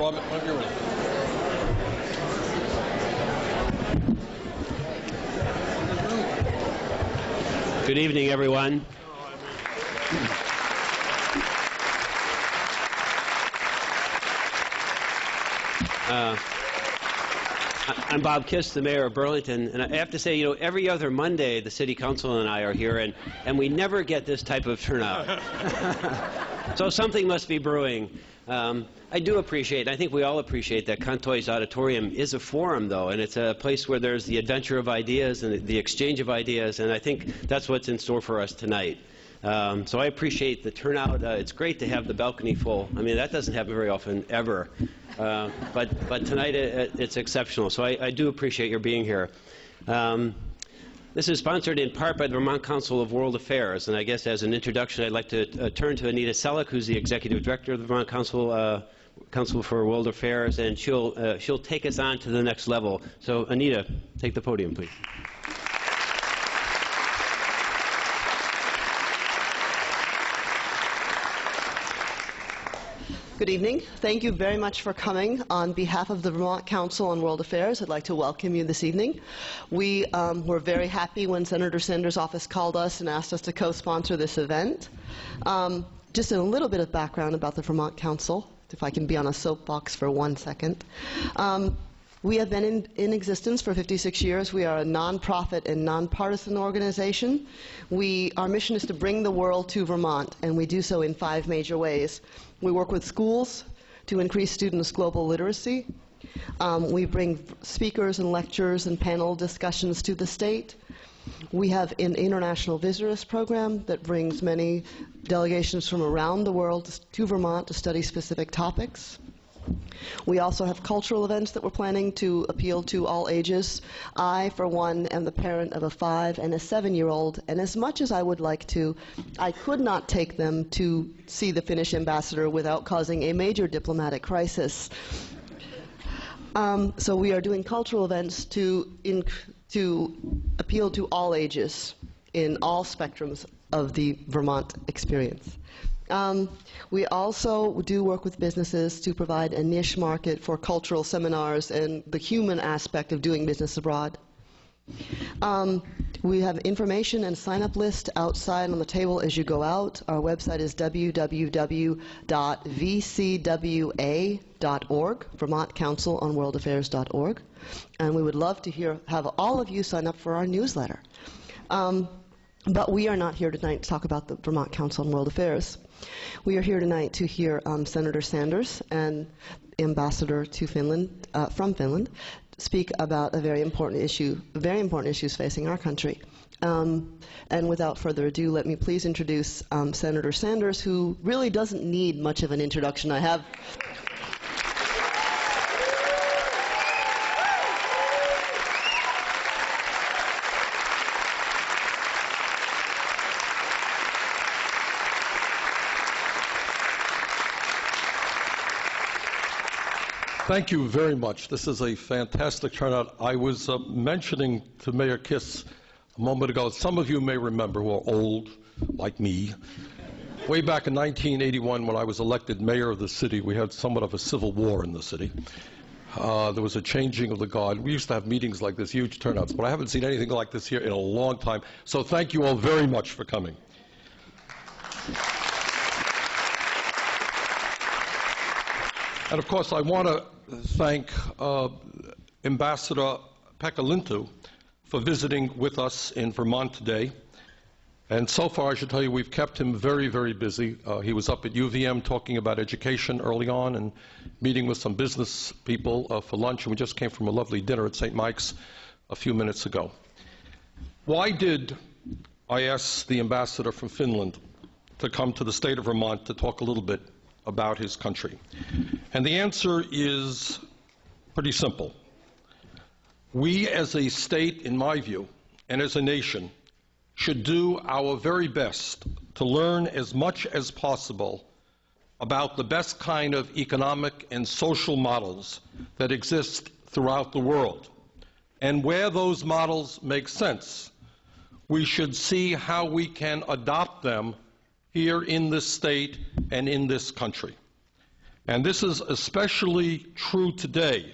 Rob, whenever you're ready. Good evening, everyone. I'm Bob Kiss, the mayor of Burlington, and I have to say, you know, every other Monday the city council and I are here, and we never get this type of turnout. So something must be brewing. I do appreciate, I think we all appreciate that Contoy's Auditorium is a forum, though, and it's a place where there's the adventure of ideas and the exchange of ideas, and I think that's what's in store for us tonight. So I appreciate the turnout. It's great to have the balcony full. I mean, that doesn't happen very often, ever. But tonight it's exceptional. So I do appreciate your being here. This is sponsored in part by the Vermont Council of World Affairs. And I guess as an introduction, I'd like to turn to Anita Selleck, who's the executive director of the Vermont Council for World Affairs, and she'll take us on to the next level. So Anita, take the podium, please. Good evening. Thank you very much for coming. On behalf of the Vermont Council on World Affairs, I'd like to welcome you this evening. We were very happy when Senator Sanders' office called us and asked us to co-sponsor this event. Just a little bit of background about the Vermont Council, if I can be on a soapbox for 1 second. We have been in existence for 56 years. We are a nonprofit and nonpartisan organization. Our mission is to bring the world to Vermont, and we do so in 5 major ways. We work with schools to increase students' global literacy. We bring speakers and lectures and panel discussions to the state. We have an international visitors program that brings many delegations from around the world to Vermont to study specific topics. We also have cultural events that we're planning to appeal to all ages. I, for one, am the parent of a 5- and a 7-year-old, and as much as I would like to, I could not take them to see the Finnish ambassador without causing a major diplomatic crisis. So we are doing cultural events to appeal to all ages in all spectrums of the Vermont experience. We also do work with businesses to provide a niche market for cultural seminars and the human aspect of doing business abroad. We have information and sign-up list outside on the table as you go out. Our website is www.vcwa.org, Vermont Council on World Affairs.org. And we would love to have all of you sign up for our newsletter. But we are not here tonight to talk about the Vermont Council on World Affairs. We are here tonight to hear Senator Sanders and Ambassador to Finland, from Finland, speak about a very important issues facing our country. And without further ado, let me please introduce Senator Sanders, who really doesn't need much of an introduction. Thank you very much. This is a fantastic turnout. I was mentioning to Mayor Kiss a moment ago, some of you may remember who are old, like me. Way back in 1981, when I was elected mayor of the city, we had somewhat of a civil war in the city. There was a changing of the guard. We used to have meetings like this, huge turnouts, but I haven't seen anything like this here in a long time. So thank you all very much for coming. And of course, I want to thank Ambassador Pekka Lintu for visiting with us in Vermont today. And so far, I should tell you, we've kept him very, very busy. He was up at UVM talking about education early on and meeting with some business people for lunch. And we just came from a lovely dinner at St. Mike's a few minutes ago. Why did I ask the ambassador from Finland to come to the state of Vermont to talk a little bit about his country? And the answer is pretty simple. We as a state, in my view, and as a nation, should do our very best to learn as much as possible about the best kind of economic and social models that exist throughout the world. And where those models make sense, we should see how we can adopt them here in this state and in this country. And this is especially true today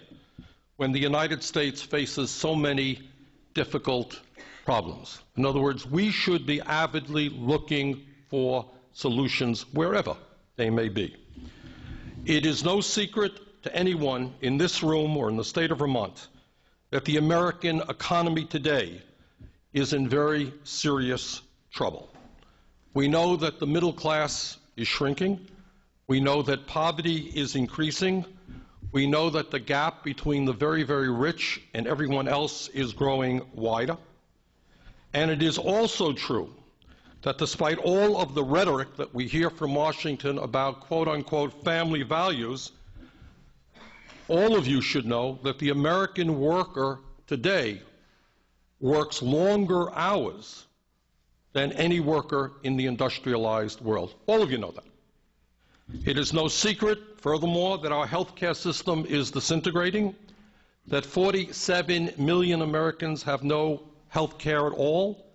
when the United States faces so many difficult problems. In other words, we should be avidly looking for solutions wherever they may be. It is no secret to anyone in this room or in the state of Vermont that the American economy today is in very serious trouble. We know that the middle class is shrinking. We know that poverty is increasing. We know that the gap between the very, very rich and everyone else is growing wider. And it is also true that despite all of the rhetoric that we hear from Washington about quote-unquote family values, all of you should know that the American worker today works longer hours than any worker in the industrialized world. All of you know that. It is no secret, furthermore, that our healthcare system is disintegrating, that 47 million Americans have no health care at all,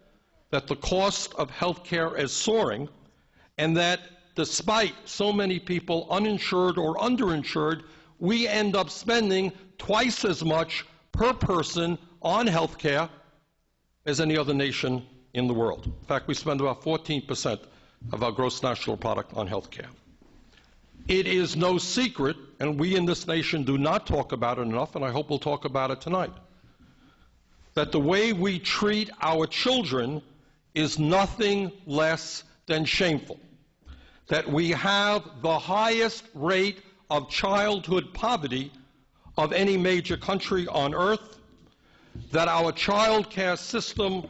that the cost of health care is soaring, and that despite so many people uninsured or underinsured, we end up spending twice as much per person on health care as any other nation in the world. In fact, we spend about 14% of our gross national product on health care. It is no secret, and we in this nation do not talk about it enough, and I hope we'll talk about it tonight, that the way we treat our children is nothing less than shameful. That we have the highest rate of childhood poverty of any major country on earth, that our child care system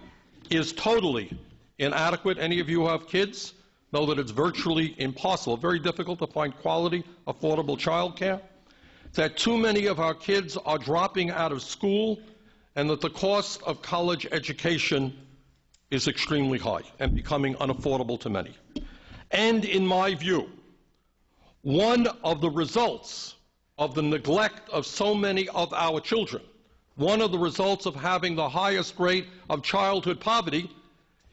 is totally inadequate. Any of you who have kids know that it's virtually impossible, very difficult to find quality, affordable child care, that too many of our kids are dropping out of school, and that the cost of college education is extremely high and becoming unaffordable to many. And in my view, one of the results of the neglect of so many of our children, one of the results of having the highest rate of childhood poverty,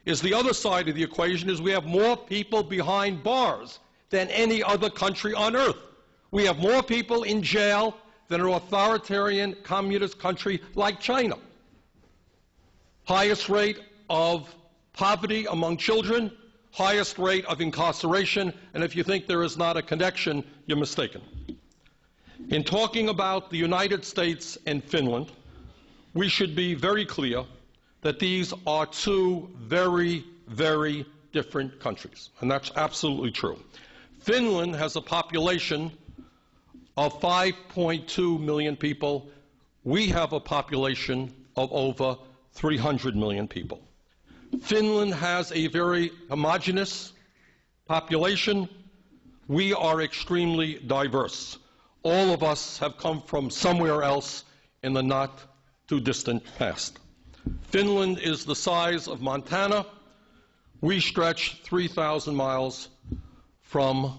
is the other side of the equation is we have more people behind bars than any other country on earth. We have more people in jail than an authoritarian communist country like China. Highest rate of poverty among children, highest rate of incarceration, and if you think there is not a connection, you're mistaken. In talking about the United States and Finland, we should be very clear that these are two very, very different countries, and that's absolutely true. Finland has a population of 5.2 million people. We have a population of over 300 million people. Finland has a very homogeneous population. We are extremely diverse. All of us have come from somewhere else in the not-too-distant past. Finland is the size of Montana. We stretch 3,000 miles from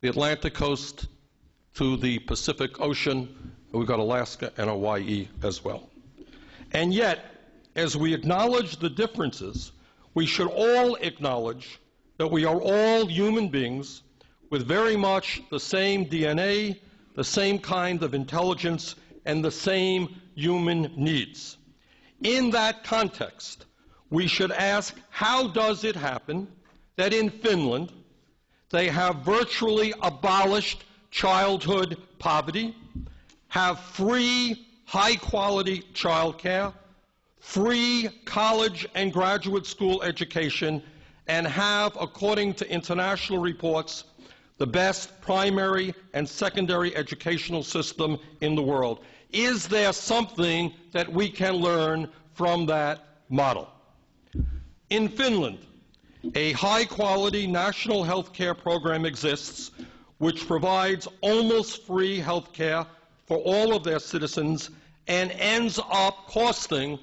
the Atlantic coast to the Pacific Ocean. We've got Alaska and Hawaii as well. And yet, as we acknowledge the differences, we should all acknowledge that we are all human beings with very much the same DNA, the same kind of intelligence, and the same human needs. In that context, we should ask, how does it happen that in Finland they have virtually abolished childhood poverty, have free, high-quality child care, free college and graduate school education, and have, according to international reports, the best primary and secondary educational system in the world? Is there something that we can learn from that model? In Finland, a high-quality national health care program exists which provides almost free health care for all of their citizens and ends up costing,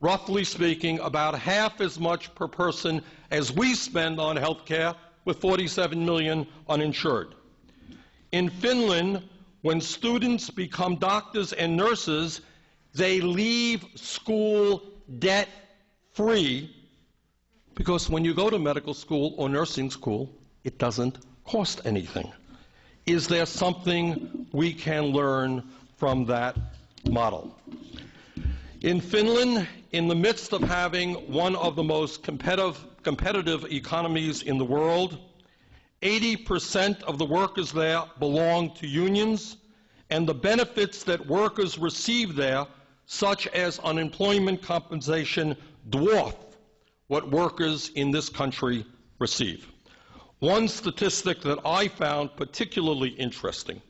roughly speaking, about half as much per person as we spend on health care with 47 million uninsured. In Finland, when students become doctors and nurses, they leave school debt-free because when you go to medical school or nursing school, it doesn't cost anything. Is there something we can learn from that model? In Finland, in the midst of having one of the most competitive economies in the world, 80% of the workers there belong to unions, and the benefits that workers receive there, such as unemployment compensation, dwarf what workers in this country receive. One statistic that I found particularly interesting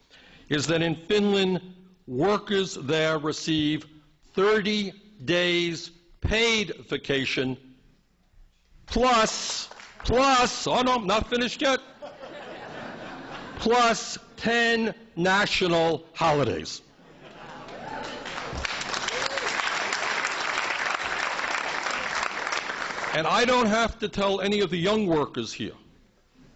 is that in Finland, workers there receive 30 days paid vacation plus, oh no, not finished yet, plus 10 national holidays. And I don't have to tell any of the young workers here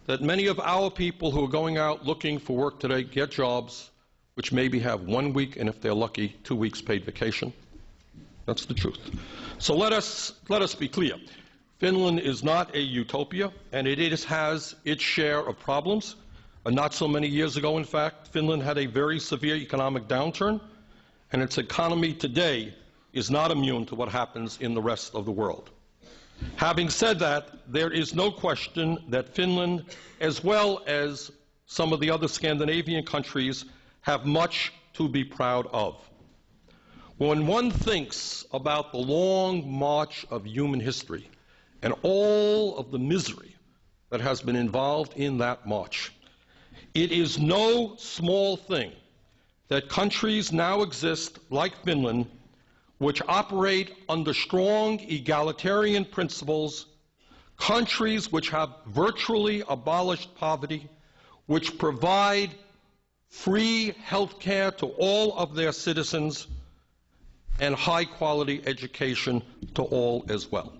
that many of our people who are going out looking for work today get jobs which maybe have 1 week, and if they're lucky, 2 weeks paid vacation. That's the truth. So let us be clear. Finland is not a utopia, and it has its share of problems. Not so many years ago, in fact, Finland had a very severe economic downturn, and its economy today is not immune to what happens in the rest of the world. Having said that, there is no question that Finland, as well as some of the other Scandinavian countries, have much to be proud of. When one thinks about the long march of human history and all of the misery that has been involved in that march, it is no small thing that countries now exist like Finland, which operate under strong egalitarian principles, countries which have virtually abolished poverty, which provide free health care to all of their citizens, and high-quality education to all as well.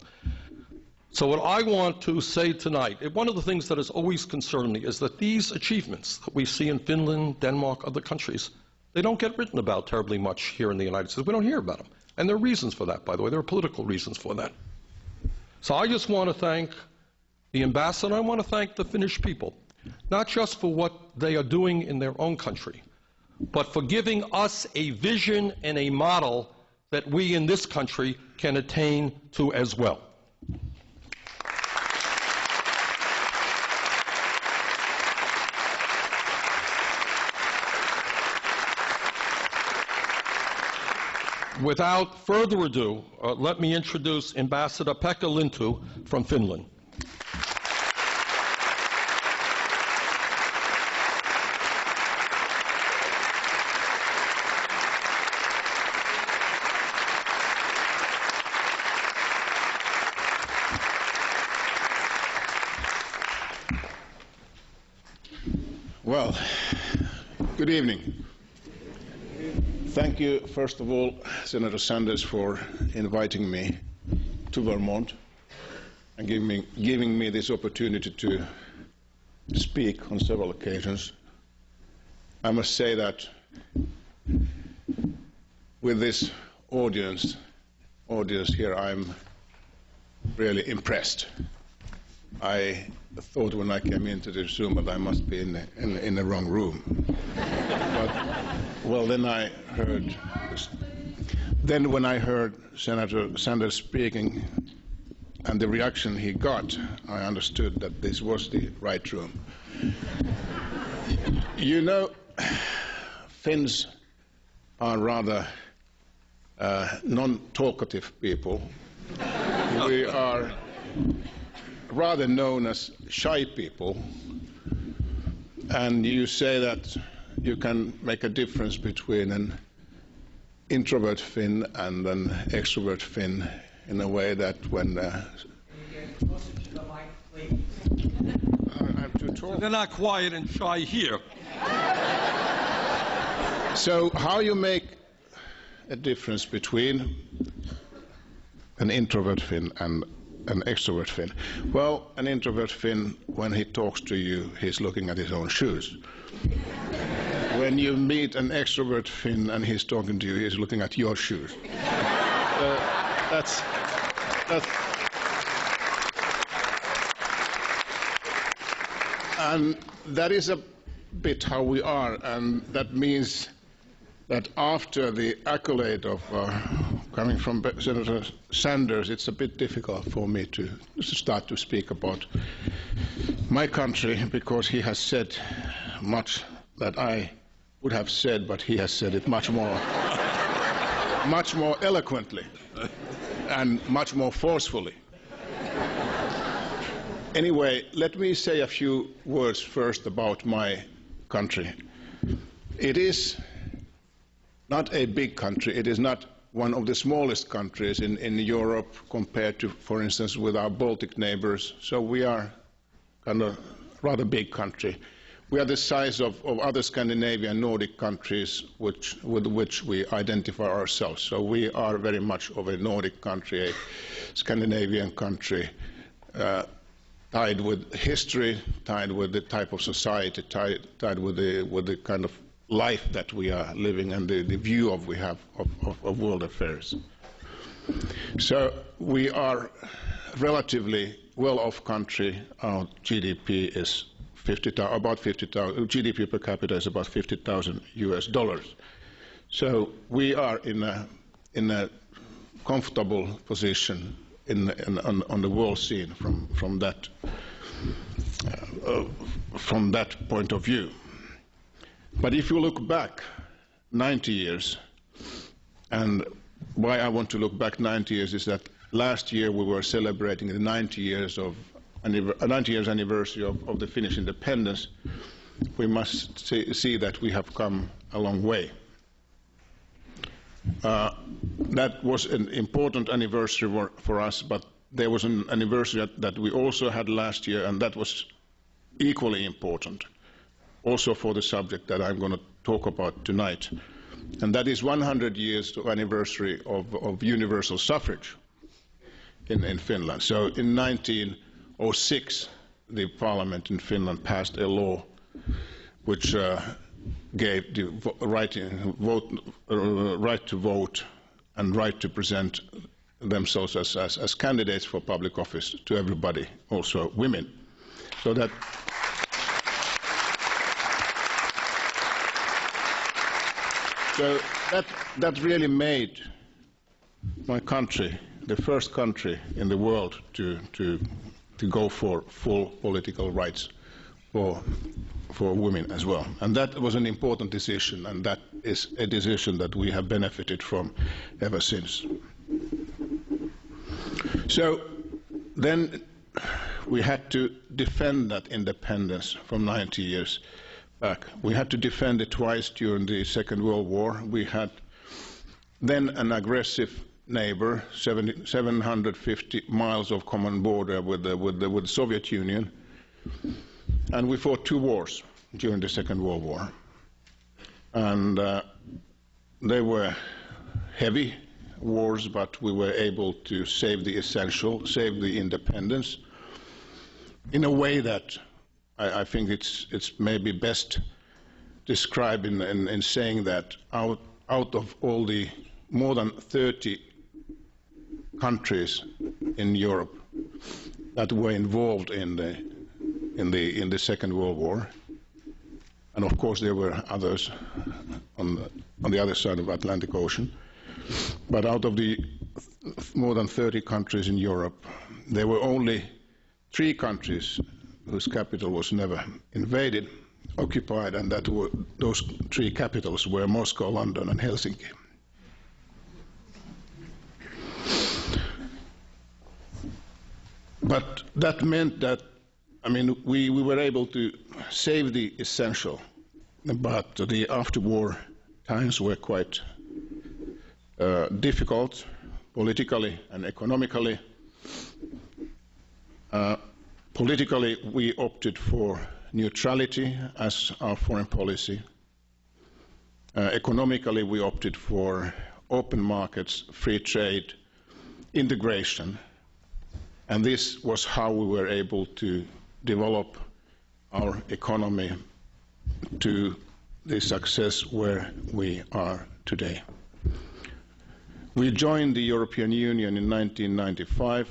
So what I want to say tonight, one of the things that has always concerned me is that these achievements that we see in Finland, Denmark, other countries, they don't get written about terribly much here in the United States. We don't hear about them. And there are reasons for that, by the way. There are political reasons for that. So I just want to thank the ambassador. I want to thank the Finnish people, not just for what they are doing in their own country, but for giving us a vision and a model that we in this country can attain to as well. Without further ado, let me introduce Ambassador Pekka Lintu from Finland. Well, good evening. Thank you, first of all, Senator Sanders, for inviting me to Vermont and giving me this opportunity to speak on several occasions. I must say that with this audience here, I'm really impressed. I thought when I came into this room that I must be in the wrong room. But, well, then when I heard Senator Sanders speaking and the reaction he got, I understood that this was the right room. You know, Finns are rather non-talkative people. We are rather known as shy people, and you say that you can make a difference between an introvert Finn and an extrovert Finn in a way that when I'm too tall. They're not quiet and shy here. So how you make a difference between an introvert Finn and an extrovert Finn? Well, an introvert Finn, when he talks to you, he's looking at his own shoes. When you meet an extrovert Finn and he's talking to you, he's looking at your shoes. That's and that is a bit how we are, and that means that after the accolade of coming from Senator Sanders, it's a bit difficult for me to start to speak about my country, because he has said much that I would have said, but he has said it much more eloquently and much more forcefully. Anyway, let me say a few words first about my country. It is not a big country. It is not one of the smallest countries in Europe compared to, for instance, with our Baltic neighbors. So we are kind of rather big country. We are the size of other Scandinavian Nordic countries with which we identify ourselves. So we are very much of a Nordic country, a Scandinavian country, tied with history, tied with the type of society, tied with the kind of life that we are living and the view we have of world affairs. So we are relatively well-off country. Our GDP is about 50,000. GDP per capita is about $50,000 US. So we are in a comfortable position on the world scene from that point of view. But if you look back 90 years, and why I want to look back 90 years is that last year we were celebrating the 90 years anniversary of the Finnish independence. We must see that we have come a long way. That was an important anniversary for us, but there was an anniversary that we also had last year, and that was equally important, also for the subject that I'm going to talk about tonight. And that is 100 years to anniversary of universal suffrage in Finland. So in 1906, the parliament in Finland passed a law which gave the right to vote and right to present themselves as candidates for public office to everybody, also women. So that really made my country the first country in the world to go for full political rights for women as well. And that was an important decision, and that is a decision that we have benefited from ever since. So then we had to defend that independence from 90 years back. We had to defend it twice during the Second World War. We had then an aggressive neighbor, 750 miles of common border with the Soviet Union, and we fought two wars during the Second World War. And they were heavy wars, but we were able to save the essential, save the independence, in a way that I think it's maybe best described in saying that out of all the more than 30 countries in Europe that were involved in the Second World War, and of course there were others on the other side of the Atlantic Ocean, but out of the more than 30 countries in Europe, there were only 3 countries whose capital was never invaded, occupied, and those 3 capitals were Moscow, London, and Helsinki. But that meant that, I mean, we were able to save the essential, but the after-war times were quite difficult, politically and economically. Politically, we opted for neutrality as our foreign policy. Economically, we opted for open markets, free trade, integration. And this was how we were able to develop our economy to the success where we are today. We joined the European Union in 1995,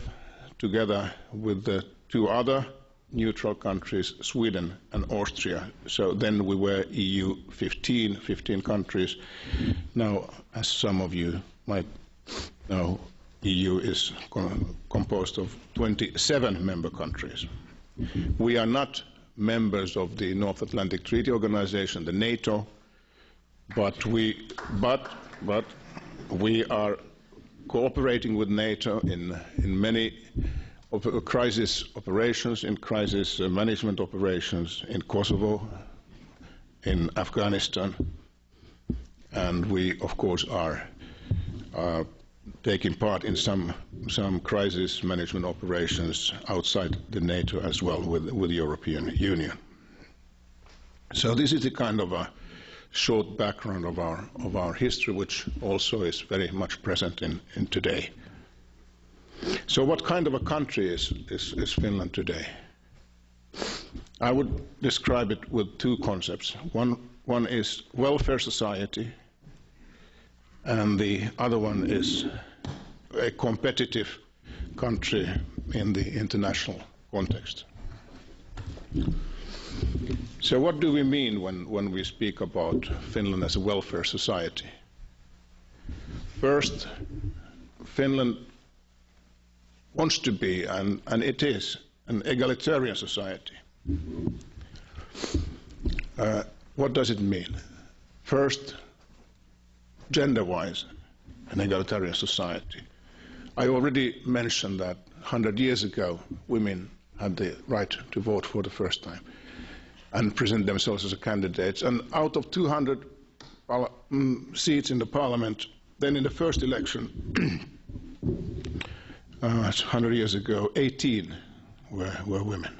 together with the 2 other neutral countries, Sweden and Austria. So then we were EU 15 countries. Now, as some of you might know, EU is composed of 27 member countries. We are not members of the North Atlantic Treaty Organization, the NATO, but we are cooperating with NATO in many crisis operations, in crisis management operations in Kosovo, in Afghanistan, and we, of course, are taking part in some crisis management operations outside the NATO as well with the European Union. So this is the kind of a short background of our history, which also is very much present in today. So what kind of a country is Finland today? I would describe it with two concepts. One is welfare society, and the other one is a competitive country in the international context. So what do we mean when we speak about Finland as a welfare society? First, Finland wants to be, and it is, an egalitarian society. What does it mean? First, gender-wise, an egalitarian society. I already mentioned that 100 years ago, women had the right to vote for the first time and present themselves as candidates. And out of 200 seats in the parliament, then in the first election, 100 years ago, 18 were women.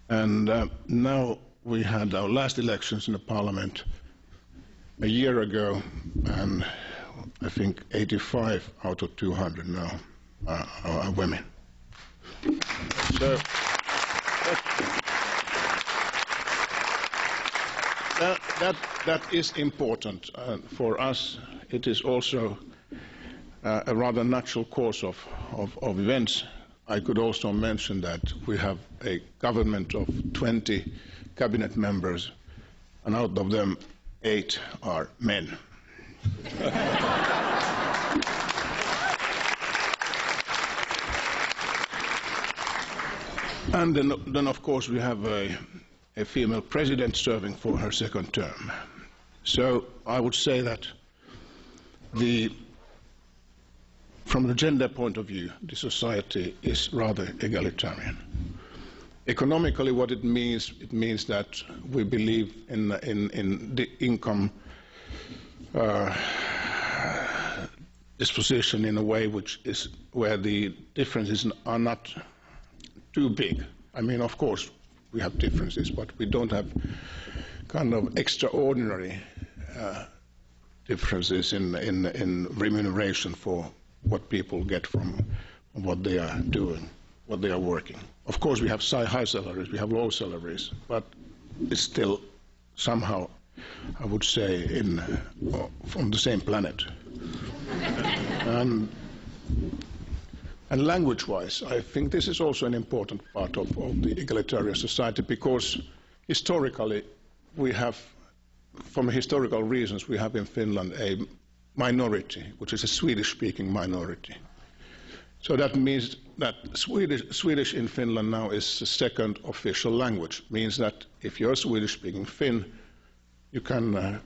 And now we had our last elections in the parliament a year ago, and I think 85 out of 200 now are women. So that is important for us. It is also a rather natural course of events. I could also mention that we have a government of 20 cabinet members, and out of them, 8 are men. And then, of course, we have a female president serving for her second term. So I would say that from the gender point of view, the society is rather egalitarian. Economically, what it means that we believe in the income disposition in a way which is where the differences are not too big. I mean, of course, we have differences, but we don't have kind of extraordinary differences in remuneration for what people get from what they are doing, what they are working. Of course, we have high salaries, we have low salaries, but it's still somehow, I would say, from the same planet. And language-wise, I think this is also an important part of the egalitarian society, because historically we have, from historical reasons, we have in Finland a minority, which is a Swedish-speaking minority. So that means that Swedish in Finland now is the second official language. Means that if you're a Swedish-speaking Finn, you can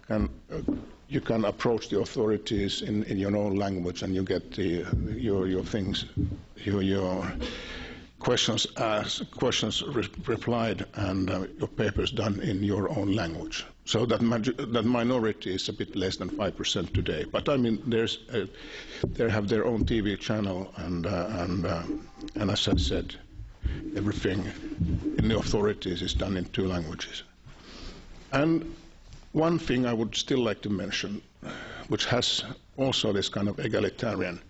approach the authorities in your own language, and you get your things, your questions asked, questions replied, and your papers done in your own language. So that minority is a bit less than 5% today. But I mean, they have their own TV channel, and as I said, everything in the authorities is done in 2 languages. And one thing I would still like to mention, which has also this kind of egalitarian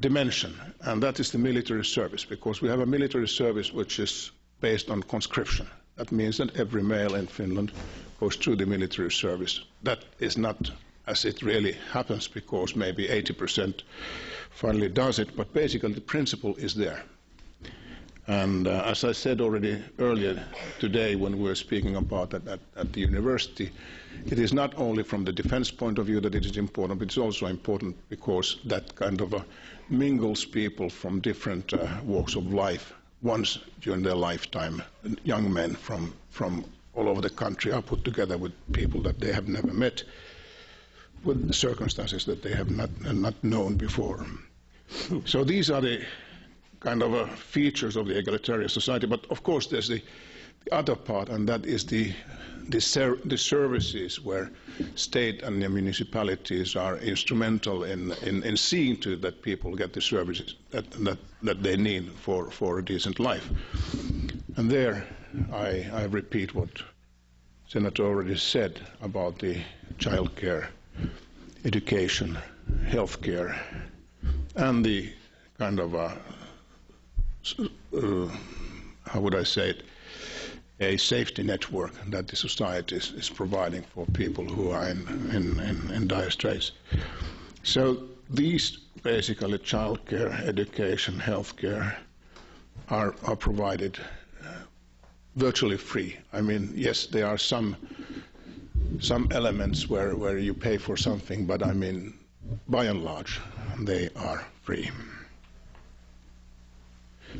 dimension, and that is the military service, because we have a military service which is based on conscription. That means that every male in Finland goes through the military service. That is not as it really happens, because maybe 80% finally does it, but basically the principle is there. And as I said already earlier today when we were speaking about that at the university, it is not only from the defense point of view that it is important, but it's also important because that kind of mingles people from different walks of life once during their lifetime. Young men from all over the country are put together with people that they have never met, with circumstances that they have not known before. So these are the kind of features of the egalitarian society. But of course there's the other part, and that is the services where state and the municipalities are instrumental in seeing to that people get the services that they need for a decent life. And there I repeat what Senator already said about the child care, education, health care, and the kind of how would I say it, a safety network that the society is providing for people who are in dire straits. So these basically child care, education, health care are provided virtually free. I mean, yes, there are some elements where you pay for something, but I mean, by and large, they are free.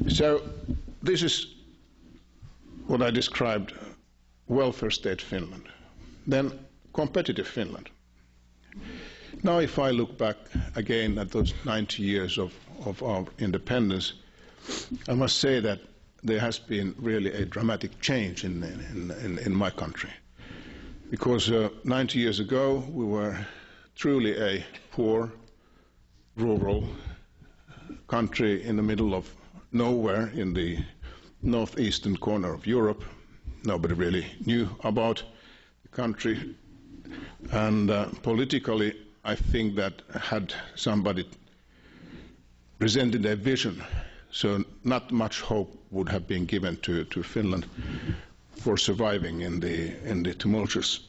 So this is what I described, welfare state Finland. Then competitive Finland. Now if I look back again at those 90 years of our independence, I must say that there has been really a dramatic change in my country. Because 90 years ago we were truly a poor, rural country in the middle of nowhere in the northeastern corner of Europe. Nobody really knew about the country. And politically, I think that had somebody presented a vision, so not much hope would have been given to Finland for surviving in the tumultuous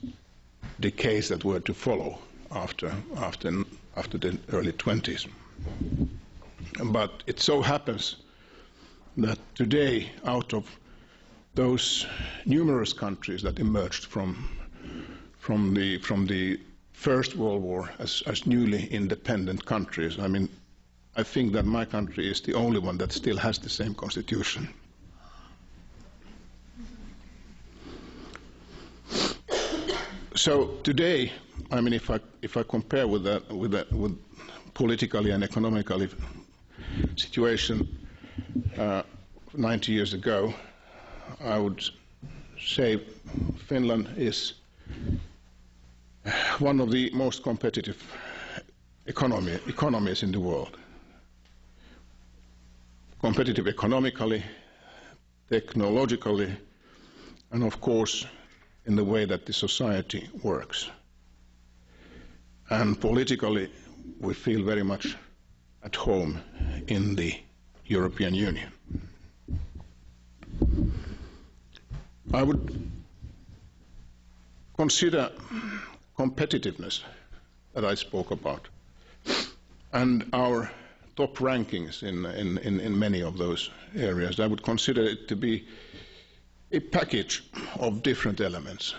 decays that were to follow after the early 20s. But it so happens that today, out of those numerous countries that emerged from the First World War as newly independent countries, I mean, I think that my country is the only one that still has the same constitution. So today, I mean, if I compare with politically and economically situation 90 years ago, I would say Finland is one of the most competitive economies in the world. Competitive economically, technologically, and of course in the way that the society works. And politically, we feel very much at home in the European Union. I would consider competitiveness that I spoke about and our top rankings in many of those areas. I would consider it to be a package of different elements.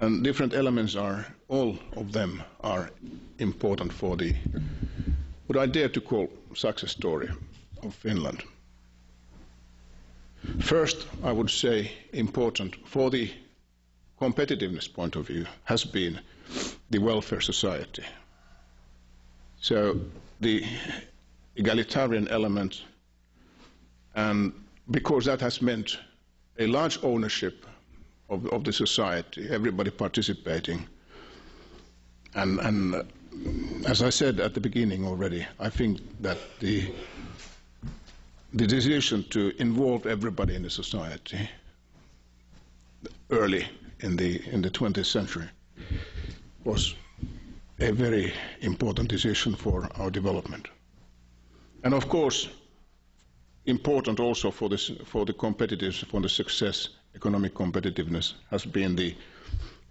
And different elements are, all of them are important for the, what I dare to call success story of Finland. First, I would say important for the competitiveness point of view has been the welfare society. So the egalitarian element, and because that has meant a large ownership of the society, everybody participating. And as I said at the beginning already, I think that the decision to involve everybody in the society early in the 20th century was a very important decision for our development. And of course, important also for the competitiveness, for the success, economic competitiveness, has been the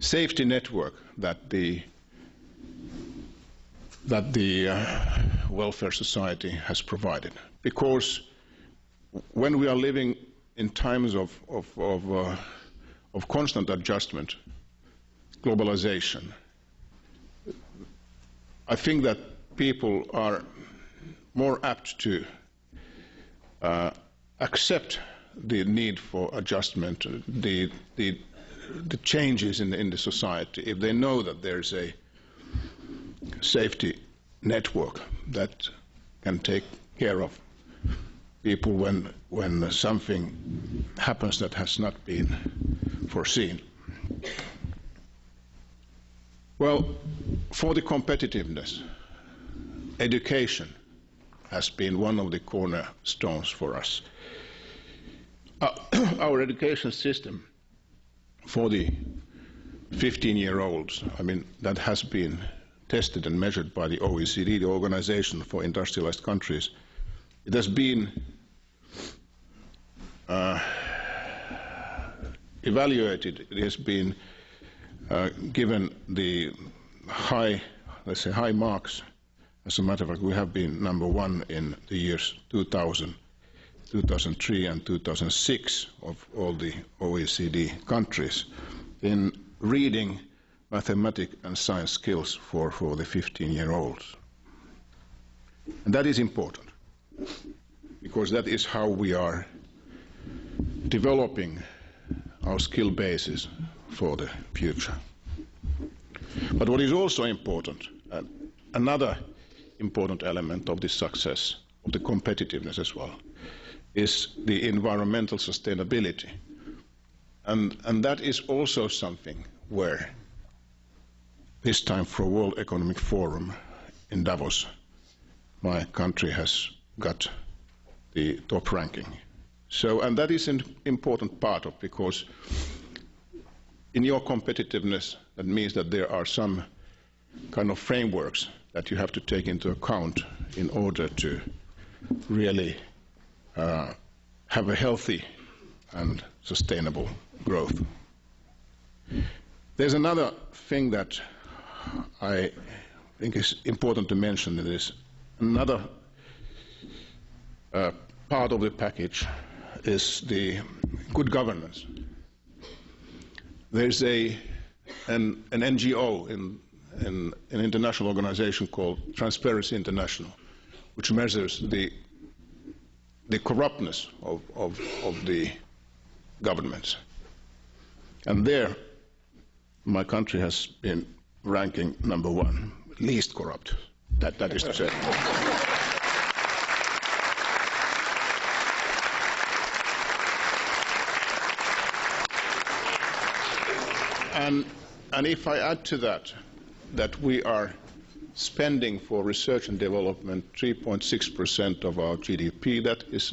safety network that the welfare society has provided. Because when we are living in times of constant adjustment, globalization, I think that people are more apt to accept the need for adjustment, the changes in the society, if they know that there's a safety network that can take care of people when something happens that has not been foreseen. Well, for the competitiveness, education has been one of the cornerstones for us. Our education system for the 15-year-olds, I mean, that has been tested and measured by the OECD, the Organization for Industrialized Countries. It has been evaluated, it has been given the high, let's say, high marks. As a matter of fact, we have been #1 in the years 2000, 2003 and 2006 of all the OECD countries in reading, mathematics and science skills for the 15-year-olds. And that is important, because that is how we are developing our skill basis for the future. But what is also important, another important element of the success, of the competitiveness as well, is the environmental sustainability. And that is also something where this time for World Economic Forum in Davos, my country has got the top ranking. So, and that is an important part of, because in your competitiveness, that means that there are some kind of frameworks that you have to take into account in order to really have a healthy and sustainable growth. There's another thing that I think is important to mention. It is another part of the package is the good governance. There's an NGO in an international organization called Transparency International, which measures the corruptness of the governments. And there, my country has been ranking #1, least corrupt. That is to say. And if I add to that, that we are spending for research and development 3.6% of our GDP, that is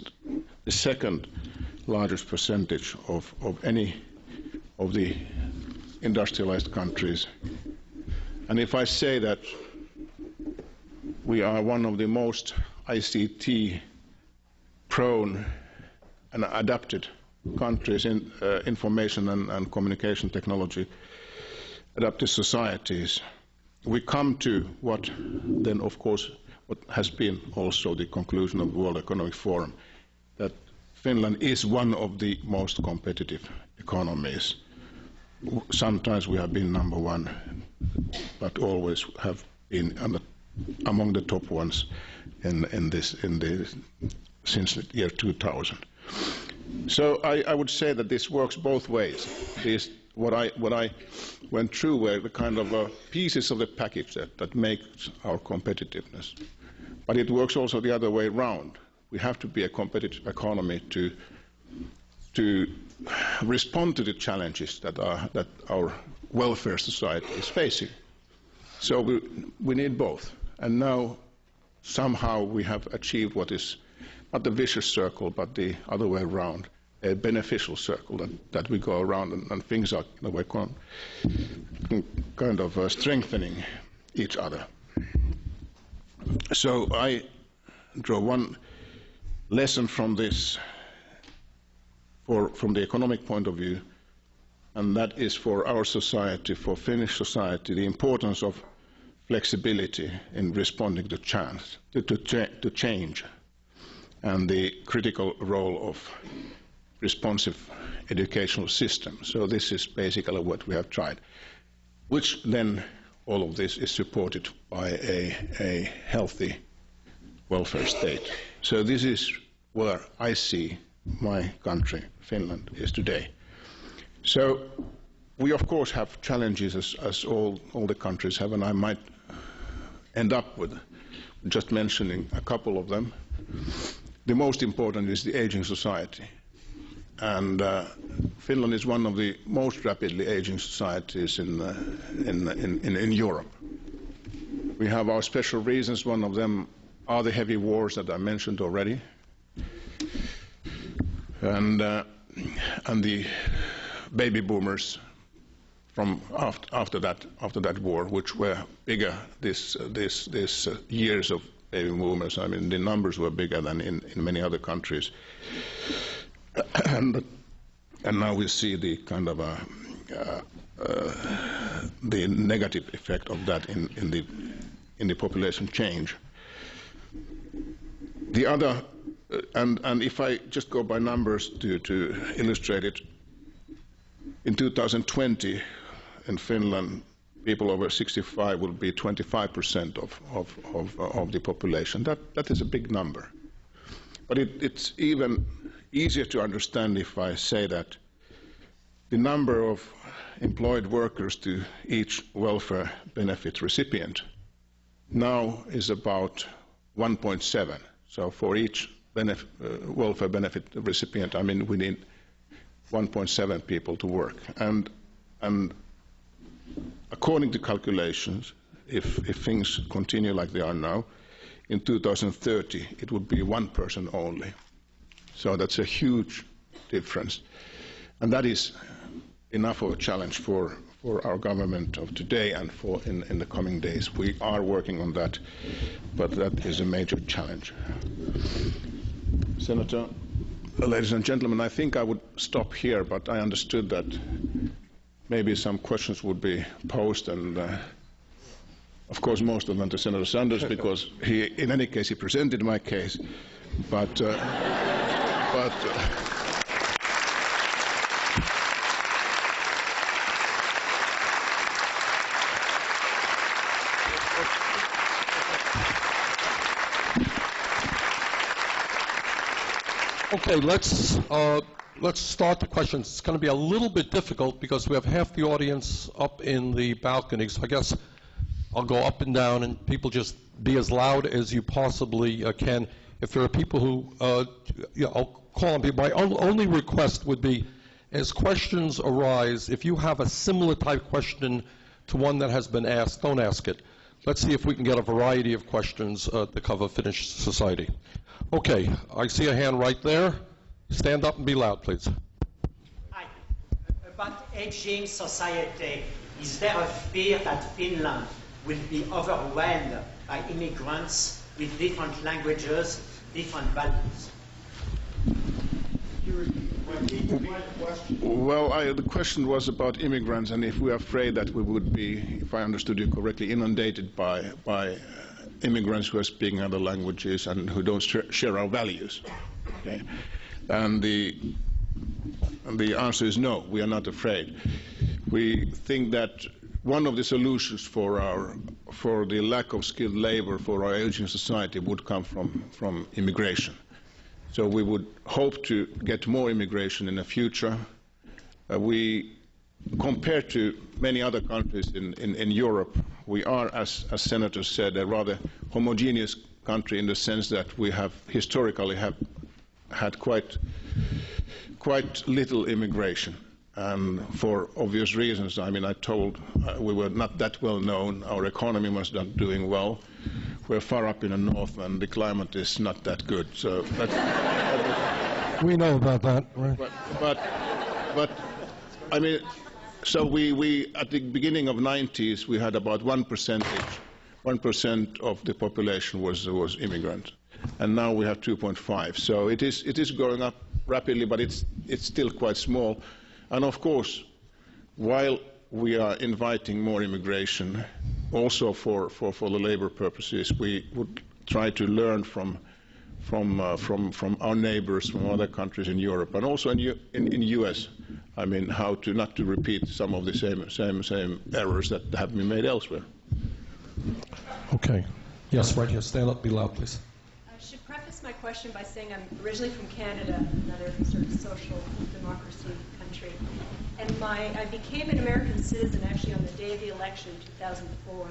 the second largest percentage of any of the industrialized countries. And if I say that we are one of the most ICT prone and adapted countries in information and communication technology, adapted societies, we come to what then, of course, what has been also the conclusion of the World Economic Forum, that Finland is one of the most competitive economies. Sometimes we have been #1, but always have been among the top ones since the year 2000. So I would say that this works both ways. What I went through were the kind of pieces of the package that makes our competitiveness. But it works also the other way around. We have to be a competitive economy to respond to the challenges that our welfare society is facing. So we need both. And now somehow we have achieved what is not the vicious circle, but the other way around, a beneficial circle that we go around and things are in a way kind of strengthening each other. So I draw one lesson from this from the economic point of view, and that is for our society, for Finnish society, the importance of flexibility in responding to change. and the critical role of responsive educational system. So this is basically what we have tried, which then all of this is supported by a healthy welfare state. So this is where I see my country, Finland, is today. So we of course have challenges as all the countries have, and I might end up with just mentioning a couple of them. The most important is the aging society. And Finland is one of the most rapidly aging societies in Europe. We have our special reasons. One of them are the heavy wars that I mentioned already, and the baby boomers from after that war, which were bigger this years of baby boomers. I mean, the numbers were bigger than in many other countries. And now we see the kind of the negative effect of that in the population change. The other, and if I just go by numbers to illustrate it, in 2020 in Finland, people over 65 will be 25% of the population. That is a big number, but it's even easier to understand if I say that the number of employed workers to each welfare benefit recipient now is about 1.7. So for each welfare benefit recipient, I mean, we need 1.7 people to work. And according to calculations, if things continue like they are now, in 2030 it would be one person only. So that's a huge difference. And that is enough of a challenge for our government of today and for in the coming days. We are working on that, but that is a major challenge. Senator, ladies and gentlemen, I think I would stop here, but I understood that maybe some questions would be posed, and of course most of them to Senator Sanders, because in any case he presented my case, but Okay, let's start the questions. It's going to be a little bit difficult because we have half the audience up in the balcony, so I guess I'll go up and down and people just be as loud as you possibly can. If there are people who, I'll call on people. My only request would be, as questions arise, if you have a similar type question to one that has been asked, don't ask it. Let's see if we can get a variety of questions to cover Finnish society. Okay, I see a hand right there. Stand up and be loud, please. Hi. About aging society, is there a fear that Finland will be overwhelmed by immigrants with different languages, different values? Well, the question was about immigrants, and if we are afraid that we would be, if I understood you correctly, inundated by immigrants who are speaking other languages and who don't share our values. Okay? And the answer is no, we are not afraid. We think that one of the solutions for the lack of skilled labor for our aging society would come from immigration. So we would hope to get more immigration in the future. Compared to many other countries in Europe, we are, as Senator said, a rather homogeneous country in the sense that we have historically had quite little immigration, and for obvious reasons. I mean, we were not that well known. Our economy was not doing well. We're far up in the north, and the climate is not that good. So, we know about that, right? But I mean, so we at the beginning of 90s we had about 1% of the population was immigrant, and now we have 2.5. So it is going up rapidly, but it's still quite small. And of course, while we are inviting more immigration, also for the labor purposes, we would try to learn from from our neighbors, from other countries in Europe, and also in U.S. I mean, how to not to repeat some of the same errors that have been made elsewhere. Okay. Yes, right here. Stand up. Be loud, please. I should preface my question by saying I'm originally from Canada, another sort of social democracy country. And I became an American citizen actually on the day of the election in 2004,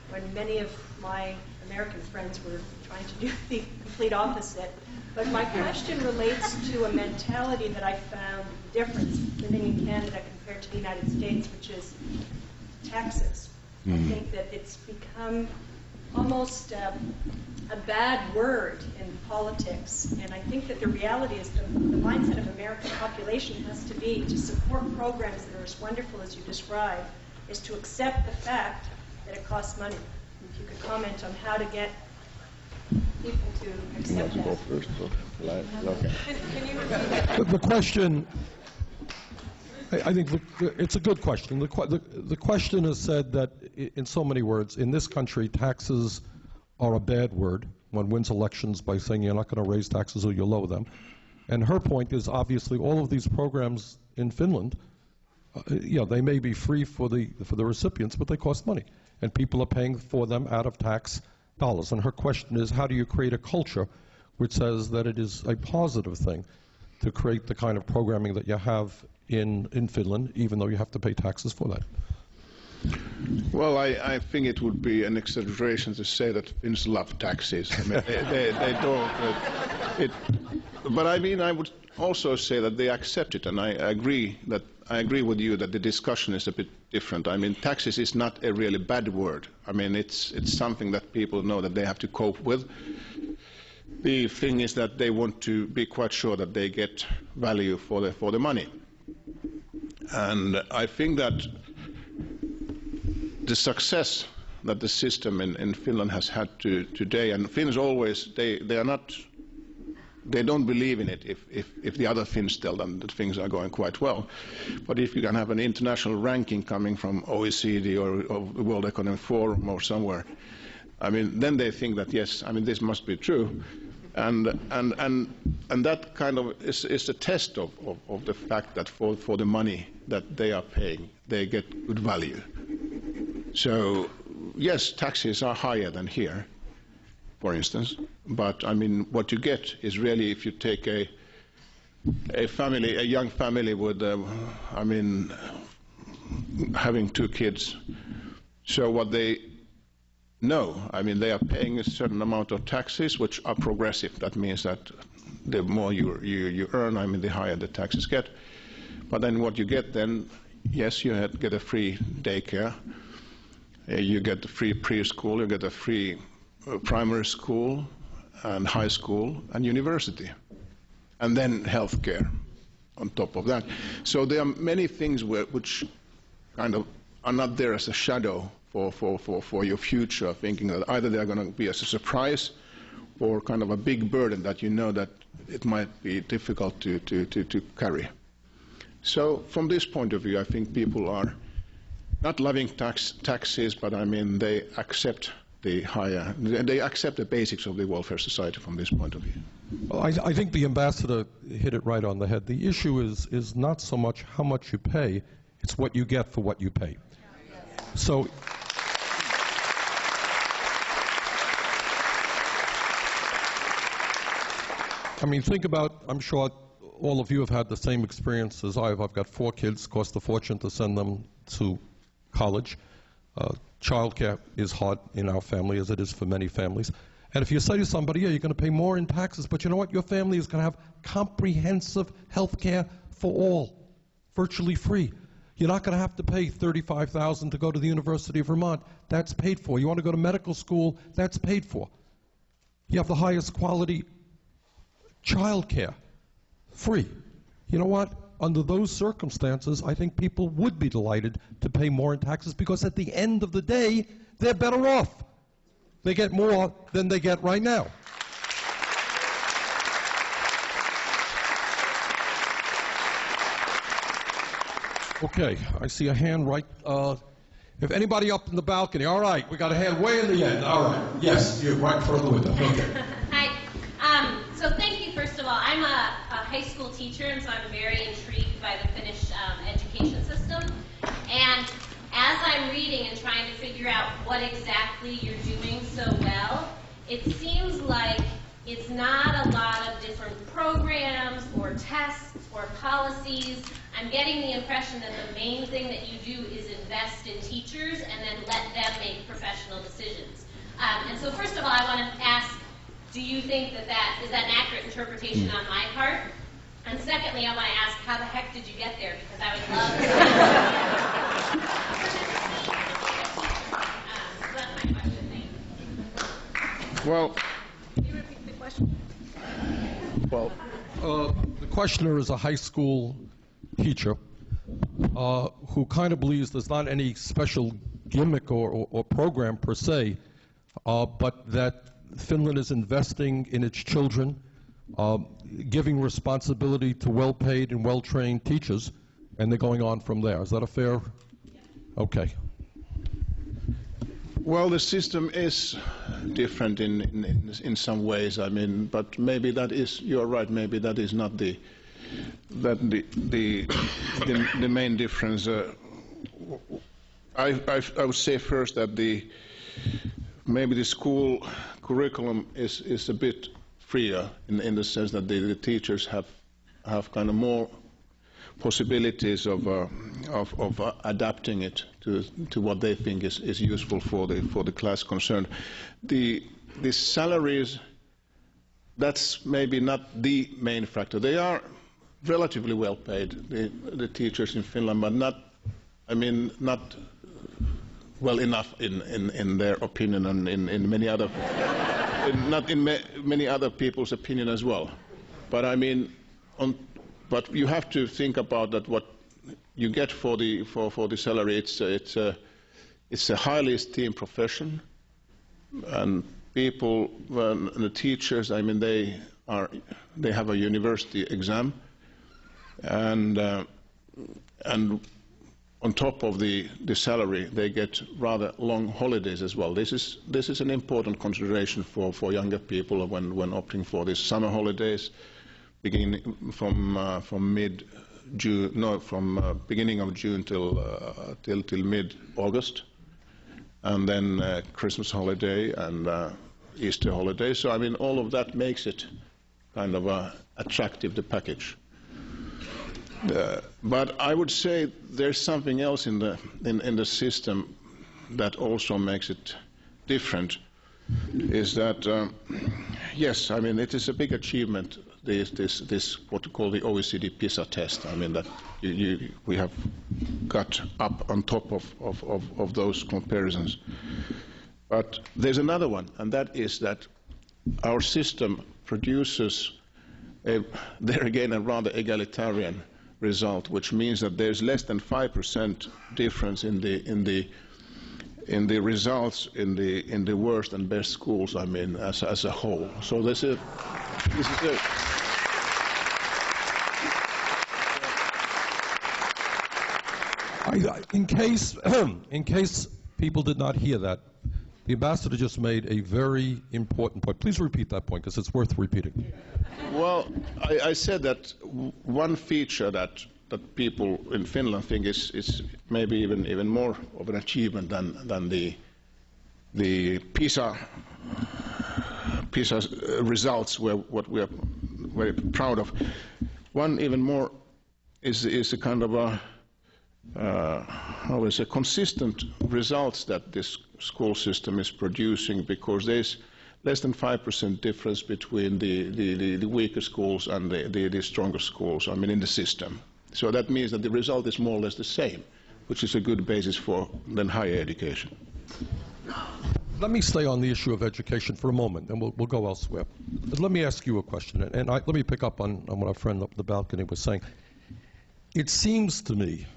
when many of my American friends were trying to do the complete opposite. But my question relates to a mentality that I found different living in Canada compared to the United States, which is taxes. I think that it's become almost a bad word in politics, and I think that the reality is the mindset of American population has to be to support programs that are as wonderful as you describe, is to accept the fact that it costs money. If you could comment on how to get people to accept that. Can you repeat that? The question, I think it's a good question. The question is said that, in so many words, in this country, taxes are a bad word. One wins elections by saying you're not going to raise taxes or you lower them. And her point is, obviously, all of these programs in Finland, they may be free for the recipients, but they cost money. And people are paying for them out of tax dollars. And her question is, how do you create a culture which says that it is a positive thing to create the kind of programming that you have in Finland, even though you have to pay taxes for that? Well, I think it would be an exaggeration to say that Finns love taxes. I mean, they don't. But I mean, I would also say that they accept it, and I agree with you that the discussion is a bit different. I mean, taxes is not a really bad word. I mean, it's something that people know that they have to cope with. The thing is that they want to be quite sure that they get value for the money. And I think that the success that the system in Finland has had today, and Finns always, they don't believe in it if the other Finns tell them that things are going quite well. But if you can have an international ranking coming from OECD or the World Economic Forum or somewhere, I mean, then they think that, yes, I mean, this must be true. And that kind of is a test of the fact that for the money that they are paying, they get good value. So, yes, taxes are higher than here, for instance, but I mean, what you get is really, if you take a young family with, I mean, having 2 kids, so what they know, I mean, they are paying a certain amount of taxes, which are progressive. That means that the more you earn, I mean, the higher the taxes get. But then what you get then, yes, you get a free daycare, you get a free preschool, you get a free primary school and high school and university, and then healthcare on top of that. So there are many things which kind of are not there as a shadow for your future, thinking that either they are going to be as a surprise or kind of a big burden that you know that it might be difficult to carry. So from this point of view, I think people are not loving taxes, but I mean they accept they accept the basics of the welfare society from this point of view. Well, I think the ambassador hit it right on the head. The issue is not so much how much you pay, it's what you get for what you pay. So I mean, think about, I'm sure all of you have had the same experience as I have. I've got 4 kids, cost a fortune to send them to college. Childcare is hard in our family, as it is for many families. And if you say to somebody, yeah, you're going to pay more in taxes, but you know what? Your family is going to have comprehensive health care for all, virtually free. You're not going to have to pay $35,000 to go to the University of Vermont. That's paid for. You want to go to medical school? That's paid for. You have the highest quality child care, free. You know what? Under those circumstances, I think people would be delighted to pay more in taxes because at the end of the day, they're better off. They get more than they get right now. Okay, I see a hand right. If anybody up in the balcony, all right, we got a hand way in the end. All right, yes, you're right in front of the window. Okay. Hi. school teacher, and so I'm very intrigued by the Finnish education system. And as I'm reading and trying to figure out what exactly you're doing so well, it seems like it's not a lot of different programs or tests or policies. I'm getting the impression that the main thing that you do is invest in teachers and then let them make professional decisions. And so first of all, I want to ask, do you think that is that an accurate interpretation on my part? And secondly, I want to ask, how the heck did you get there? Because I would love to so that's my question. Thank you. Well, Can you repeat the question? well, The questioner is a high school teacher who kind of believes there's not any special gimmick or program per se, but that Finland is investing in its children, giving responsibility to well-paid and well-trained teachers, and they're going on from there. Is that a fair? Okay. well, the system is different in some ways. I mean, but maybe that is, you're right. Maybe that is not the main difference. I would say first that maybe the school curriculum is a bit freer in the sense that the teachers have kind of more possibilities of adapting it to what they think is useful for the class concerned. The salaries, that's maybe not the main factor. They are relatively well paid, the teachers in Finland, but not well enough in their opinion, and in many other, not in many other people's opinion as well. But I mean, but you have to think about that. What you get for the salary, it's a highly esteemed profession, and people, the teachers, I mean, they have a university exam, and on top of the salary, they get rather long holidays as well. This is an important consideration for younger people when opting for these summer holidays, beginning from mid-June, no, from beginning of June till mid-August, and then Christmas holiday and Easter holiday. So I mean, all of that makes it kind of attractive, the package. But I would say there's something else in the system that also makes it different. Is that yes? I mean, it is a big achievement. This what you call the OECD PISA test. I mean that we have got up on top of those comparisons. But there's another one, and that is that our system produces there again a rather egalitarian result, which means that there's less than 5% difference in the results in the worst and best schools. I mean, as a whole. So this is a in case people did not hear that, the ambassador just made a very important point. Please repeat that point, because it's worth repeating. Well, I said that one feature that people in Finland think is maybe even more of an achievement than the PISA results, what we are very proud of. One even more is a kind of a consistent results that this school system is producing, because there's less than 5% difference between the weaker schools and the stronger schools, I mean, in the system. So that means that the result is more or less the same, which is a good basis for then higher education. Let me stay on the issue of education for a moment, and we'll go elsewhere. But let me ask you a question, and let me pick up on what our friend up the balcony was saying. It seems to me,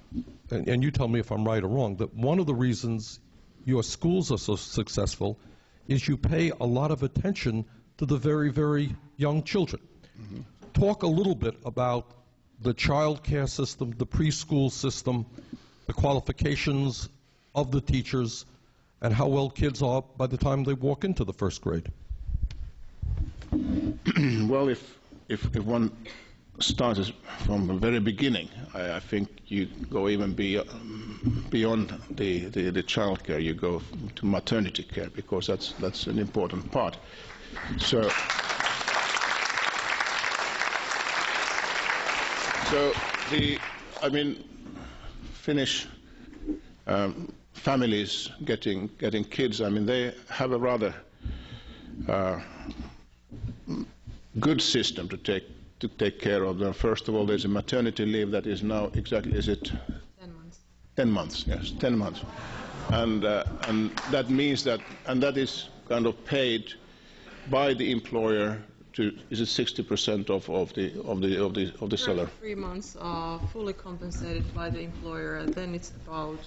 and you tell me if I'm right or wrong, that one of the reasons your schools are so successful is you pay a lot of attention to the very, very young children. Mm-hmm. Talk a little bit about the child care system, the preschool system, the qualifications of the teachers, and how well kids are by the time they walk into the first grade. Well, if one started from the very beginning. I think you go even beyond the child care. You go to maternity care, because that's an important part. So Finnish families getting kids, they have a rather good system to take care of them. First of all, there's a maternity leave that is now exactly, is it? 10 months. 10 months, yes, 10 months. And that means that, and that is kind of paid by the employer to, is it 60% of the salary? 3 months are fully compensated by the employer, and then it's about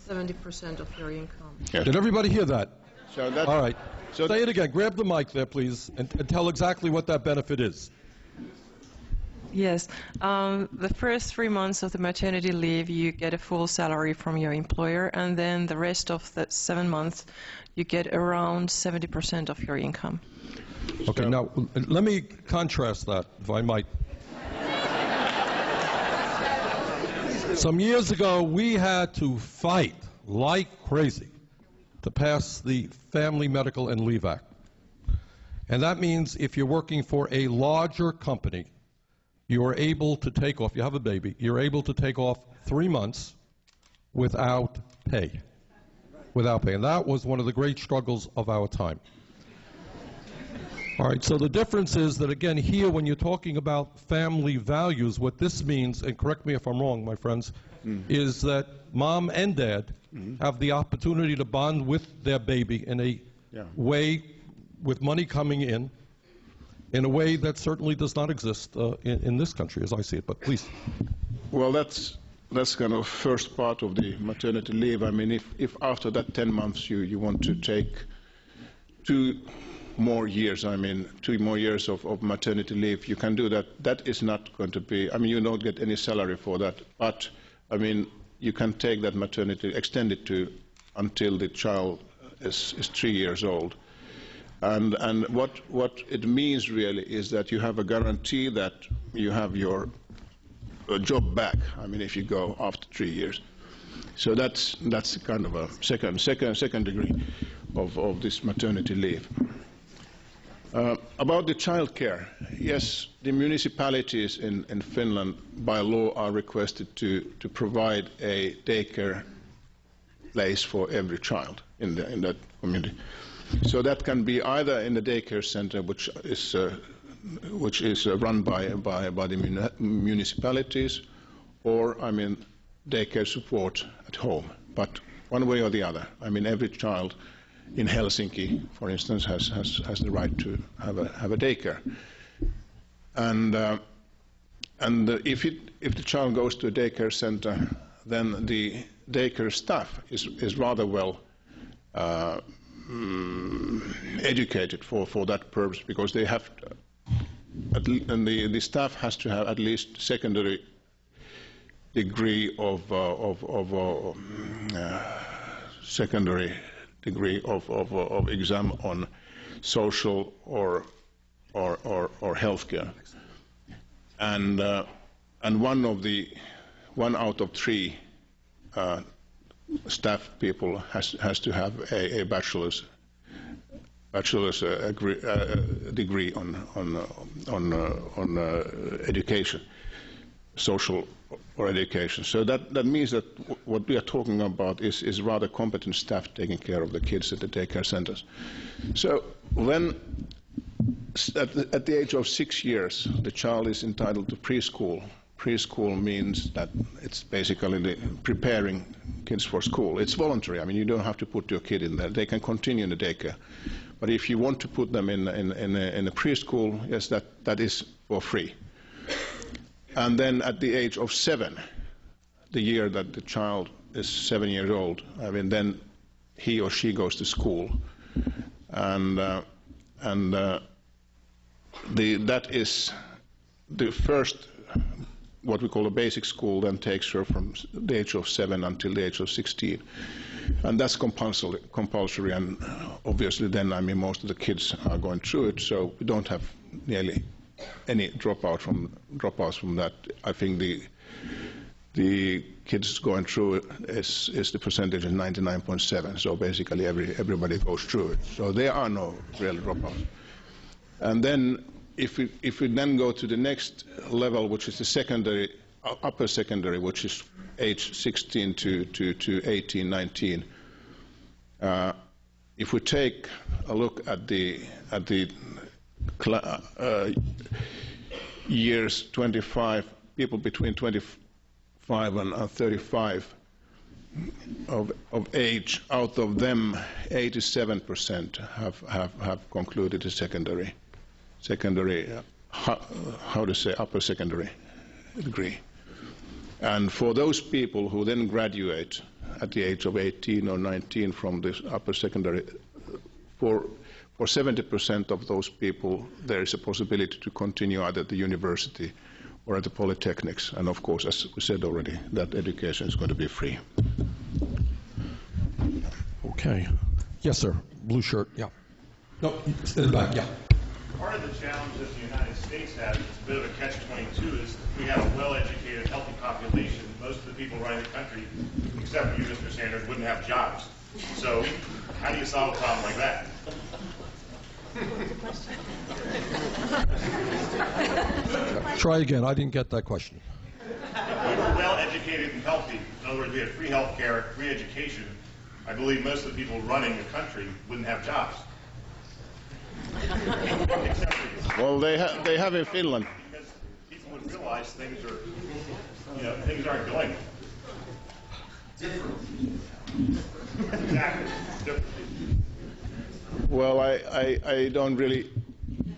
70% of your income. Yes. Did everybody hear that? So that, All right. so Say it again. Grab the mic there, please, and tell exactly what that benefit is. Yes. The first 3 months of the maternity leave, you get a full salary from your employer, and then the rest of the 7 months, you get around 70% of your income. Okay, now, let me contrast that, if I might. Some years ago, we had to fight like crazy to pass the Family Medical and Leave Act. And that means if you're working for a larger company, you are able to take off, you have a baby, you're able to take off 3 months without pay. Without pay. And that was one of the great struggles of our time. All right, so the difference is that, again, here, when you're talking about family values, what this means, and correct me if I'm wrong, my friends, is that mom and dad have the opportunity to bond with their baby in a way, with money coming in a way that certainly does not exist in this country, as I see it. But please. Well, that's kind of first part of the maternity leave. If after that 10 months you want to take 2 more years, 2 more years of maternity leave, you can do that. That is not going to be, you don't get any salary for that, but, you can take that maternity, extend it to until the child is 3 years old. And what it means really is that you have a guarantee that you have your job back, if you go after 3 years. So that's kind of a second degree of this maternity leave. About the child care, yes, the municipalities in Finland by law are requested to provide a daycare place for every child in that community. So that can be either in the daycare center, which is run by the municipalities, or daycare support at home. But one way or the other, every child in Helsinki, for instance, has the right to have a daycare. And if the child goes to a daycare center, then the daycare staff is rather well educated for that purpose, because they have and the staff has to have at least secondary degree of exam on social or healthcare, and one out of 3 staff people has to have a bachelor's degree on education, social or education. So that means that what we are talking about is rather competent staff taking care of the kids at the daycare centers. So when at the age of 6 years the child is entitled to preschool. Preschool means that it's basically preparing kids for school. It's voluntary. You don't have to put your kid in there. They can continue in the daycare. But if you want to put them in a preschool, yes, that is for free. And then at the age of 7, the year that the child is 7 years old, then he or she goes to school, and that is the first, what we call a basic school, then takes her from the age of 7 until the age of 16. And that's compulsory, and obviously then, most of the kids are going through it, so we don't have nearly any dropouts from that. I think the kids going through it is the percentage is 99.7. So basically everybody goes through it. So there are no real dropouts. And then if we then go to the next level, which is the secondary, upper secondary, which is age 16 to 18, 19. If we take a look at the years 25, people between 25 and 35 of age, out of them 87% have concluded a secondary, how to say, upper secondary degree. And for those people who then graduate at the age of 18 or 19 from this upper secondary, for 70% of those people, there is a possibility to continue either at the university or at the polytechnics. And of course, as we said already, that education is going to be free. Okay. Yes, sir. Blue shirt. Yeah. No, in the back. Yeah. Part of the challenge that the United States has, it's a bit of a catch-22, is we have a well-educated, healthy population. Most of the people running the country, except for you, Mr. Sanders, wouldn't have jobs. So how do you solve a problem like that? Try again. I didn't get that question. We were well-educated and healthy. In other words, we had free health care, free education. I believe most of the people running the country wouldn't have jobs. Well, they have in Finland. Because people would realize things aren't going different. Exactly. Different. Well, I don't really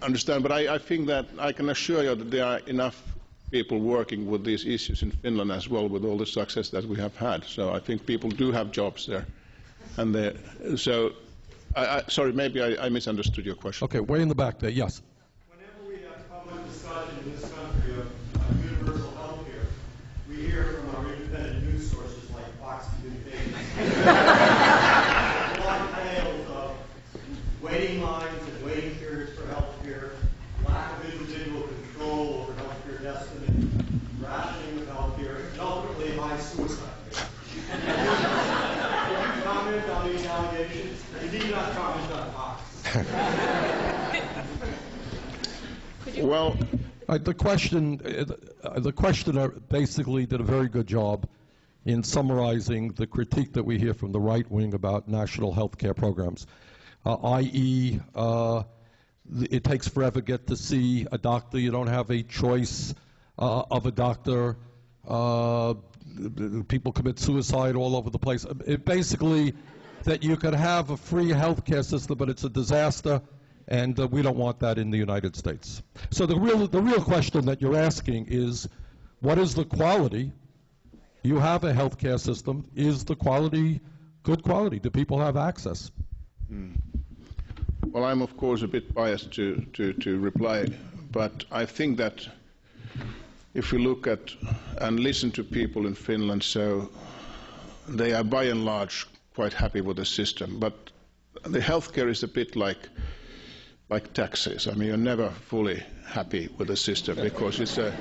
understand, but I think that I can assure you that there are enough people working with these issues in Finland as well, with all the success that we have had. So I think people do have jobs there, and so. Sorry, maybe I misunderstood your question. Okay, way in the back there, yes. Whenever we have public discussion in this country of universal health care, we hear from our independent news sources like Fox Communications long tales of waiting lines and waiting periods for health care, lack of individual control over health care destiny, rationing of health care, and ultimately high suicide rate. Can you comment on these allegations? You did not comment on Fox. Well, the questioner basically did a very good job in summarizing the critique that we hear from the right wing about national health care programs, i.e., it takes forever to get to see a doctor. You don't have a choice of a doctor. People commit suicide all over the place. Basically, that you could have a free health care system, but it's a disaster, and we don't want that in the United States. So the real question that you're asking is, what is the quality? You have a health care system. Is the quality good quality? Do people have access? Well, I'm of course a bit biased to reply, but I think that if you look at and listen to people in Finland, so they are by and large quite happy with the system. But the healthcare is a bit like taxes. I mean, you're never fully happy with the system because it's a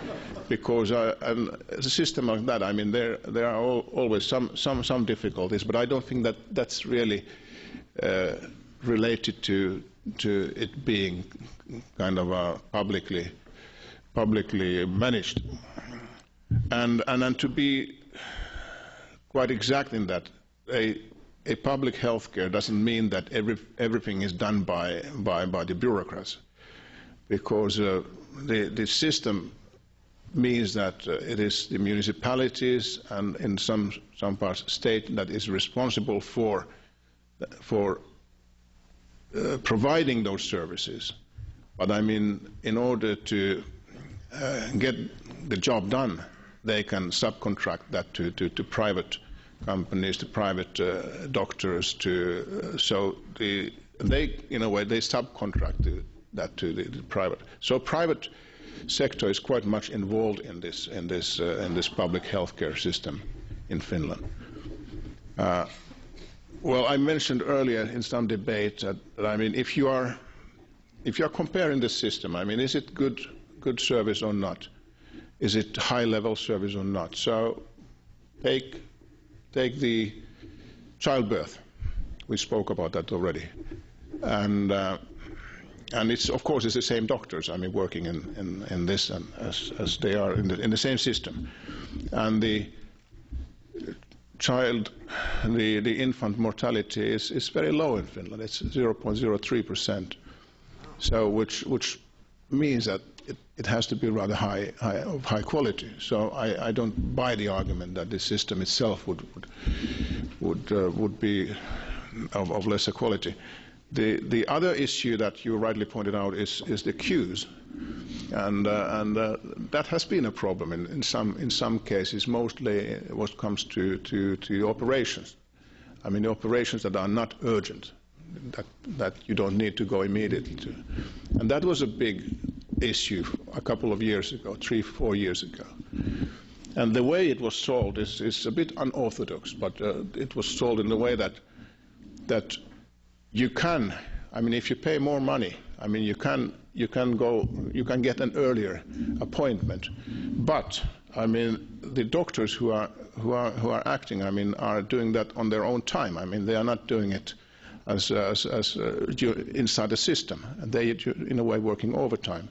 system like that. I mean, there are always some difficulties, but I don't think that that's really related to it being kind of publicly managed. And to be quite exact in that, a public health care doesn't mean that everything is done by the bureaucrats, because the system means that it is the municipalities and in some parts state that is responsible for providing those services. But I mean, in order to get the job done, they can subcontract that to private companies, to private doctors, so they in a way they subcontract that to the private. So private sector is quite much involved in this public healthcare system in Finland. Well, I mentioned earlier in some debate that I mean, if you are comparing the system, I mean, is it good good service or not? Is it high-level service or not? So take the childbirth. We spoke about that already. And it's, of course, it's the same doctors, I mean, working in this and as they are in the same system. And the infant mortality is very low in Finland. It's 0.03%. So which means that it has to be rather of high quality. So I don't buy the argument that the system itself would be of lesser quality. The other issue that you rightly pointed out is the queues, and that has been a problem in some cases, mostly what comes to operations. I mean, the operations that are not urgent, that you don't need to go immediately to, and that was a big issue a couple of years ago, 3-4 years ago. And the way it was solved is a bit unorthodox, but it was solved in the way that you can, I mean, if you pay more money, I mean, you can get an earlier appointment, but I mean, the doctors who are acting, I mean, are doing that on their own time. I mean, they are not doing it as inside the system. They, in a way, working overtime,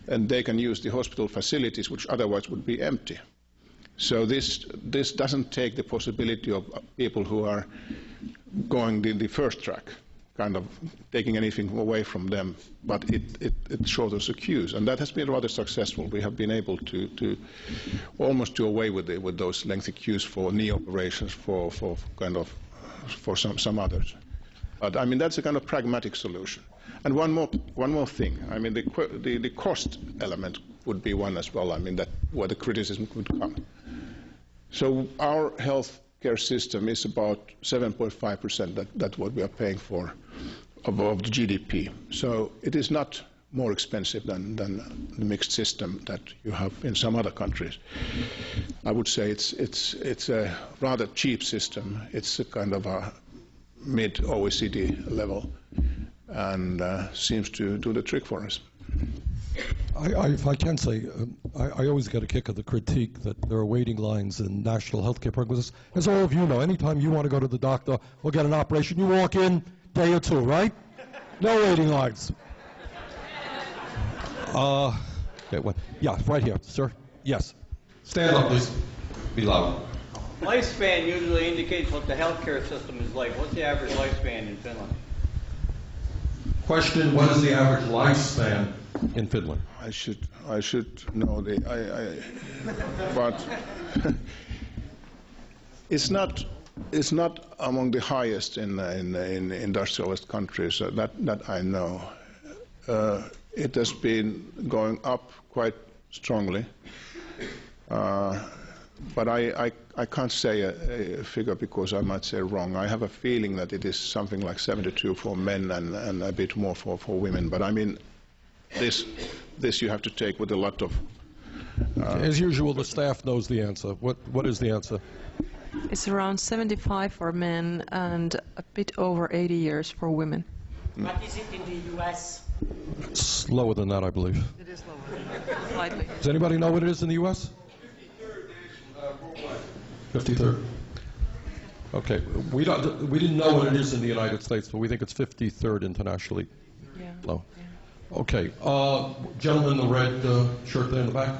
and they can use the hospital facilities, which otherwise would be empty. So this doesn't take the possibility of people who are going the first track, kind of taking anything away from them, but it shortens the queues, and that has been rather successful. We have been able to almost do away with those lengthy queues for knee operations for some others. But I mean, that's a kind of pragmatic solution. And one more thing. I mean, the cost element would be one as well. I mean, that where the criticism could come. So our health care system is about 7.5%. That's what we are paying for of the GDP. So it is not more expensive than the mixed system that you have in some other countries. I would say it's a rather cheap system. It's a kind of a mid-OECD level, and seems to do the trick for us. If I can say, I always get a kick of the critique that there are waiting lines in national health care programs. As all of you know, anytime you want to go to the doctor or get an operation, you walk in, day or two, right? No waiting lines. Okay, yeah, right here, sir. Yes. Stand up, please. Be loud. Lifespan usually indicates what the healthcare system is like. What's the average lifespan in Finland? Question: what is the average lifespan in Finland? I should know but it's not among the highest in industrialist countries. That I know. It has been going up quite strongly, but I can't say a figure because I might say wrong. I have a feeling that it is something like 72 for men and a bit more for women. But I mean, this you have to take with a lot of... As usual, the staff knows the answer. What is the answer? It's around 75 for men and a bit over 80 years for women. What is it in the U.S.? It's lower than that, I believe. It is lower. Slightly. Does anybody know what it is in the U.S.? 53rd. Okay. We didn't know what it is in the United States, but we think it's 53rd internationally. Yeah. Low. Yeah. Okay. Gentleman in the red shirt there in the back.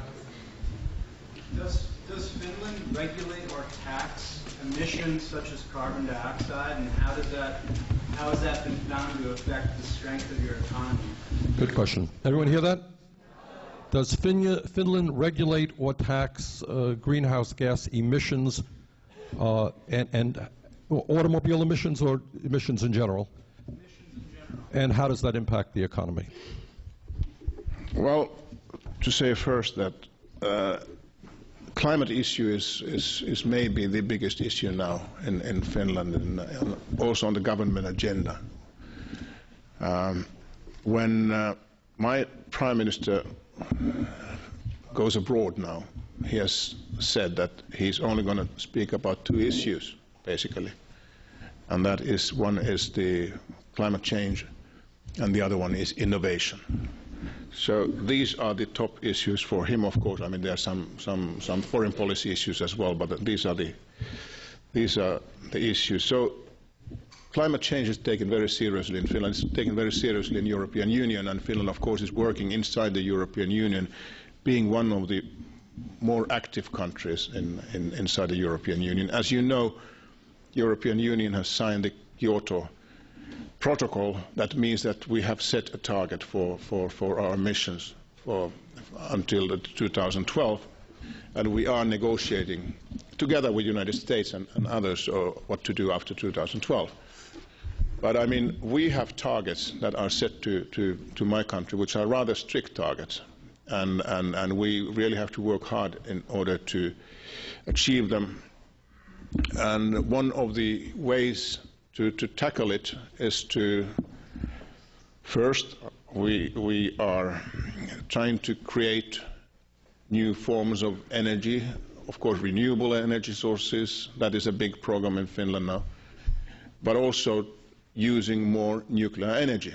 Does Finland regulate or tax emissions such as carbon dioxide, and how has that been found to affect the strength of your economy? Good question. Everyone hear that? Does Finland regulate or tax greenhouse gas emissions and automobile emissions or emissions in general? Emissions in general. And how does that impact the economy? Well, to say first that climate issue is maybe the biggest issue now in Finland and also on the government agenda. When my Prime Minister goes abroad now, he has said that he's only going to speak about two issues, basically. And that is, one is the climate change, and the other one is innovation. So these are the top issues for him, of course. I mean, there are some foreign policy issues as well, but these are the issues. So climate change is taken very seriously in Finland. It's taken very seriously in the European Union, and Finland, of course, is working inside the European Union, being one of the more active countries inside the European Union. As you know, the European Union has signed the Kyoto Protocol. That means that we have set a target for our emissions until 2012, and we are negotiating together with the United States and others what to do after 2012. But I mean, we have targets that are set to my country, which are rather strict targets. And we really have to work hard in order to achieve them. And one of the ways to tackle it is to, first, we are trying to create new forms of energy, of course renewable energy sources. That is a big program in Finland now, but also using more nuclear energy.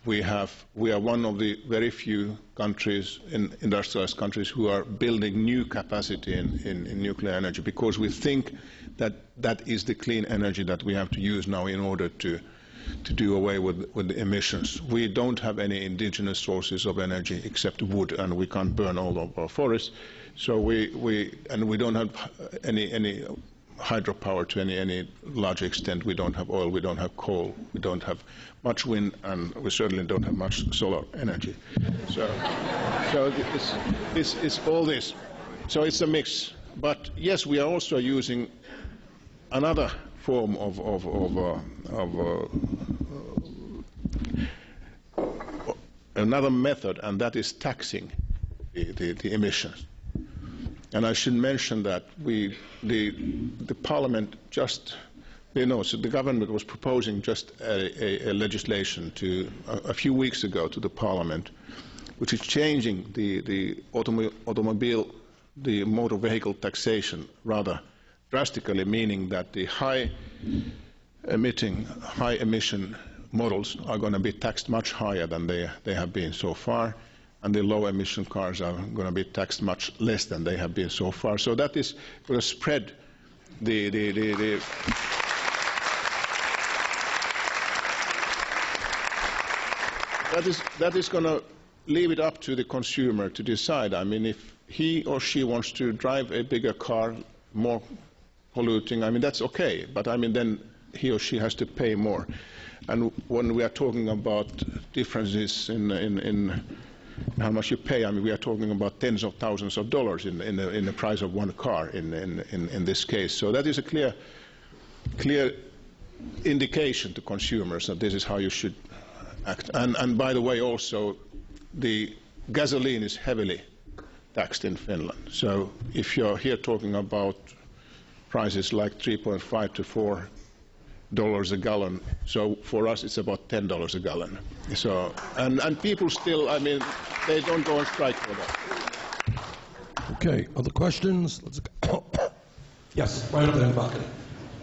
We are one of the very few countries, industrialized countries, who are building new capacity in nuclear energy, because we think that that is the clean energy that we have to use now in order to do away with the emissions. We don't have any indigenous sources of energy except wood, and we can't burn all of our forests. So we don't have any hydropower to any large extent. We don't have oil, we don't have coal, we don't have much wind, and we certainly don't have much solar energy. So it's all this. So it's a mix. But yes, we are also using another form of another method, and that is taxing the emissions. And I should mention that the Parliament just, so the government was proposing just a legislation a few weeks ago to the Parliament, which is changing the motor vehicle taxation rather drastically, meaning that the high emission models are going to be taxed much higher than they have been so far, and the low emission cars are going to be taxed much less than they have been so far. So that is going to spread that is going to leave it up to the consumer to decide. I mean, if he or she wants to drive a bigger car, more polluting, I mean, that's okay, but I mean, then he or she has to pay more. And when we are talking about differences in how much you pay, I mean, we are talking about tens of thousands of dollars in the price of one car in this case. So that is a clear indication to consumers that this is how you should act. And by the way, also, the gasoline is heavily taxed in Finland. So if you're here talking about prices like $3.5 to $4 a gallon, so for us it's about $10 a gallon. So and people still, I mean, they don't go on strike for that. Okay, other questions? Let's go. Yes, right up there in the balcony.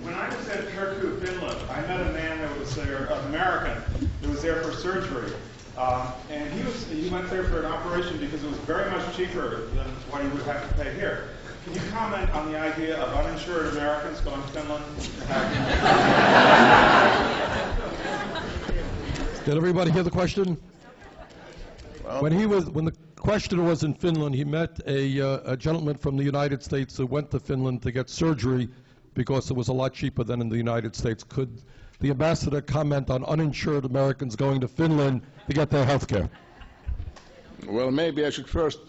When I was at Turku, Finland, I met a man that was there, an American, that was there for surgery. And he went there for an operation because it was very much cheaper than what he would have to pay here. Can you comment on the idea of uninsured Americans going to Finland? Did everybody hear the question? When the questioner was in Finland, he met a gentleman from the United States who went to Finland to get surgery because it was a lot cheaper than in the United States. Could the ambassador comment on uninsured Americans going to Finland to get their health care? Well, maybe I should first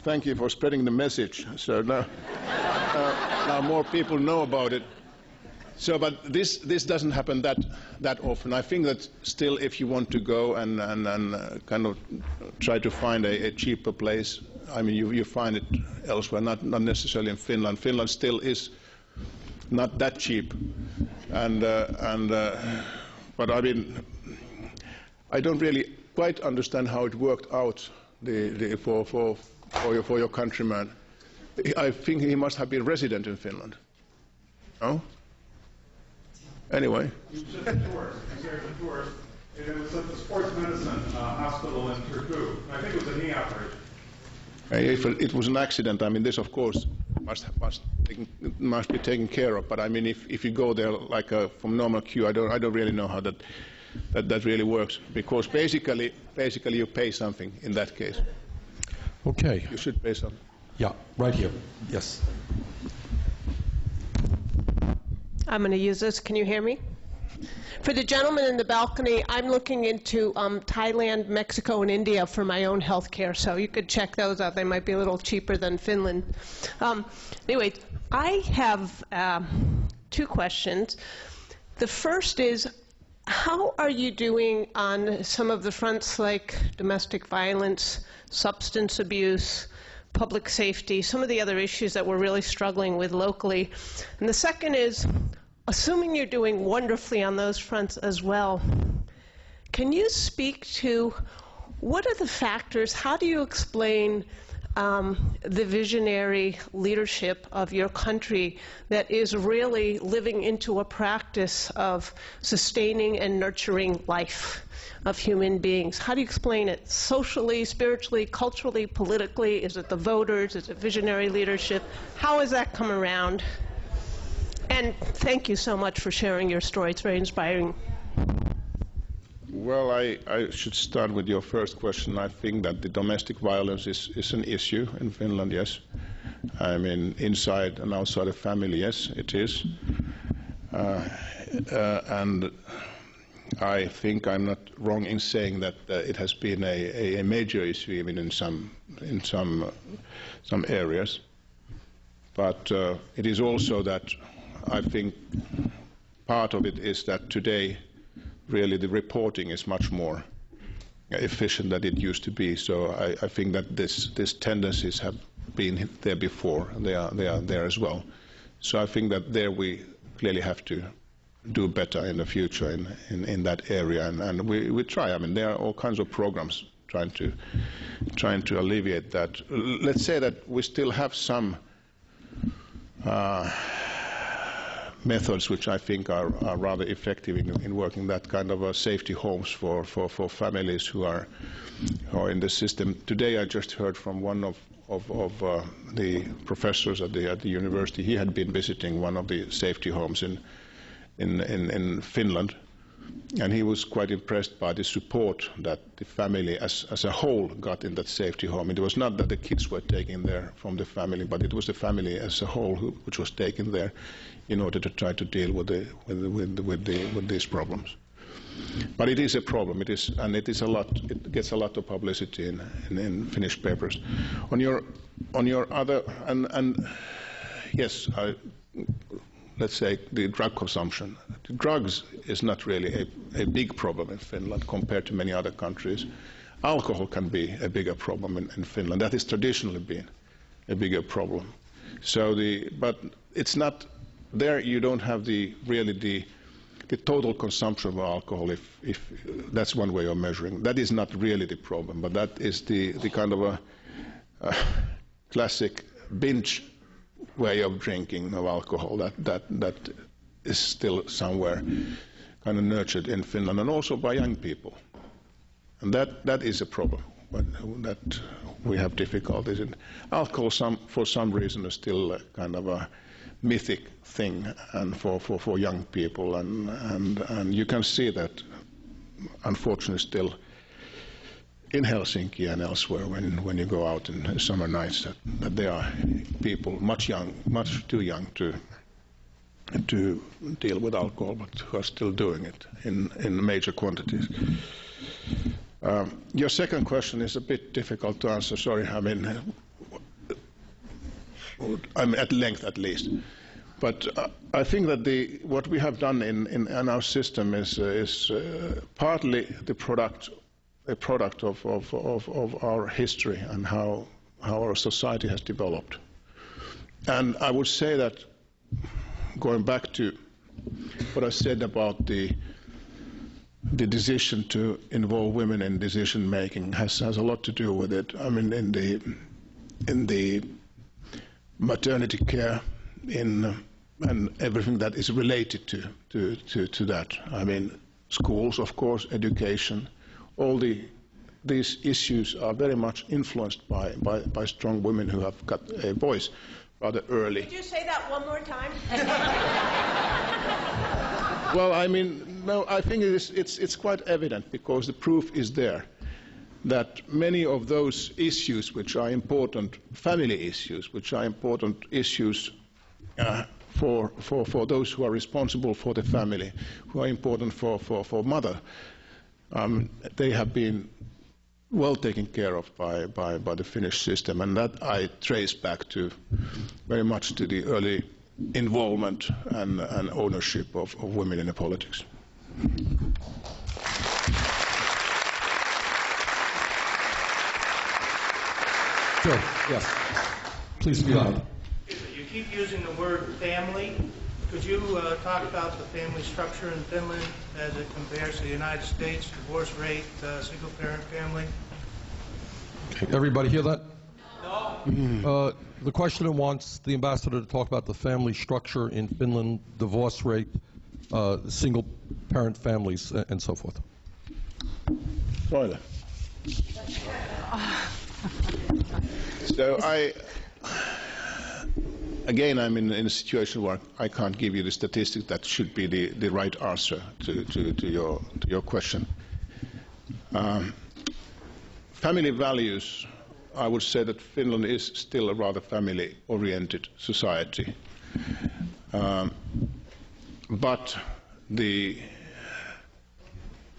thank you for spreading the message. So now more people know about it. So, but this doesn't happen that often. I think that still, if you want to go and kind of try to find a cheaper place, I mean, you find it elsewhere, not necessarily in Finland. Finland still is not that cheap, but I mean, I don't really quite understand how it worked out for your countryman. I think he must have been resident in Finland. No? Anyway. He was just a tourist. He was there as a tourist. and it was at the sports medicine hospital in Turku. I think it was a knee operation. If it was an accident, I mean, this of course must be taken care of. But I mean, if you go there like from normal queue, I don't really know how that really works, because basically you pay something in that case. Okay. You should pay something. Yeah, right here. Yes. I'm going to use this. Can you hear me? For the gentleman in the balcony, I'm looking into Thailand, Mexico, and India for my own health care, so you could check those out. They might be a little cheaper than Finland. Anyway, I have 2 questions. The first is, how are you doing on some of the fronts like domestic violence, substance abuse, public safety, some of the other issues that we're really struggling with locally? And the second is, assuming you're doing wonderfully on those fronts as well, can you speak to what are the factors, how do you explain the visionary leadership of your country that is really living into a practice of sustaining and nurturing life of human beings? How do you explain it? Socially, spiritually, culturally, politically? Is it the voters? Is it visionary leadership? How has that come around? And thank you so much for sharing your story. It's very inspiring. Well, I should start with your first question. I think that the domestic violence is an issue in Finland, yes. I mean, inside and outside the family, yes, it is. And I think I'm not wrong in saying that it has been a major issue even in some areas. But it is also that I think part of it is that today really the reporting is much more efficient than it used to be. So I think that these tendencies have been there before, and they are there as well. So I think that there we clearly have to do better in the future in that area, and we try. I mean, there are all kinds of programs trying to alleviate that. Let's say that we still have some methods which I think are rather effective in working, that kind of safety homes for families who are in the system. Today I just heard from one of the professors at the university. He had been visiting one of the safety homes in Finland, and he was quite impressed by the support that the family as a whole got in that safety home. It was not that the kids were taken there from the family, but it was the family as a whole which was taken there in order to try to deal with these problems. But it is a problem. It is a lot. It gets a lot of publicity in Finnish papers. On your other and yes, let's say the drug consumption. The drugs is not really a big problem in Finland compared to many other countries. Alcohol can be a bigger problem in Finland. That has traditionally been a bigger problem. But it's not there. You don't have the total consumption of alcohol. If that's one way of measuring, that is not really the problem. But that is the kind of a classic binge way of drinking of alcohol that is still somewhere kind of nurtured in Finland, and also by young people, and that is a problem that we have difficulties in. Alcohol, for some reason, is still kind of a mythic thing, and for young people, and you can see that unfortunately still in Helsinki and elsewhere, when you go out in summer nights, that there are people much too young to deal with alcohol, but who are still doing it in major quantities. Your second question is a bit difficult to answer. Sorry, I mean at length at least. But I think that what we have done in our system is partly a product of our history and how our society has developed. And I would say that, going back to what I said about the decision to involve women in decision making has a lot to do with it. I mean, in the maternity care, and everything that is related to that. I mean, schools, of course, education. All these issues are very much influenced by strong women who have got a voice rather early. Could you say that one more time? Well, I mean, no, I think it's quite evident, because the proof is there that many of those issues which are important, family issues, which are important issues for those who are responsible for the family, who are important for mother, they have been well taken care of by the Finnish system, and that I trace back to very much to the early involvement and ownership of women in the politics. Sure, yes. Please be loud. You keep using the word family. Could you talk about the family structure in Finland as it compares to the United States, divorce rate, single-parent family? Okay, everybody hear that? No. The questioner wants the ambassador to talk about the family structure in Finland, divorce rate, single-parent families, and so forth. Toilet. So again, I'm in a situation where I can't give you the statistics that should be the right answer to your question. Family values, I would say that Finland is still a rather family-oriented society. But the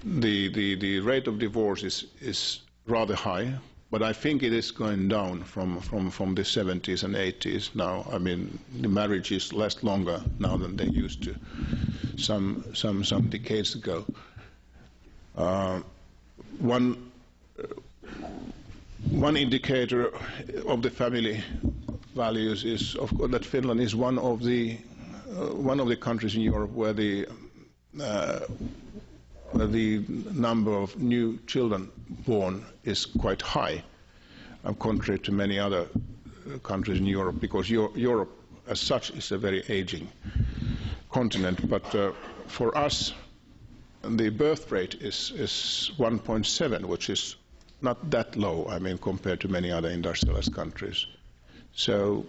rate of divorce is rather high, but I think it is going down from the 70s and 80s now. I mean, the marriages last longer now than they used to some decades ago. One indicator of the family values is, of course, that Finland is one of the countries in Europe where the number of new children born is quite high, contrary to many other countries in Europe, because Europe as such is a very aging continent. But for us, the birth rate is 1.7, which is not that low, I mean, compared to many other industrialized countries. So,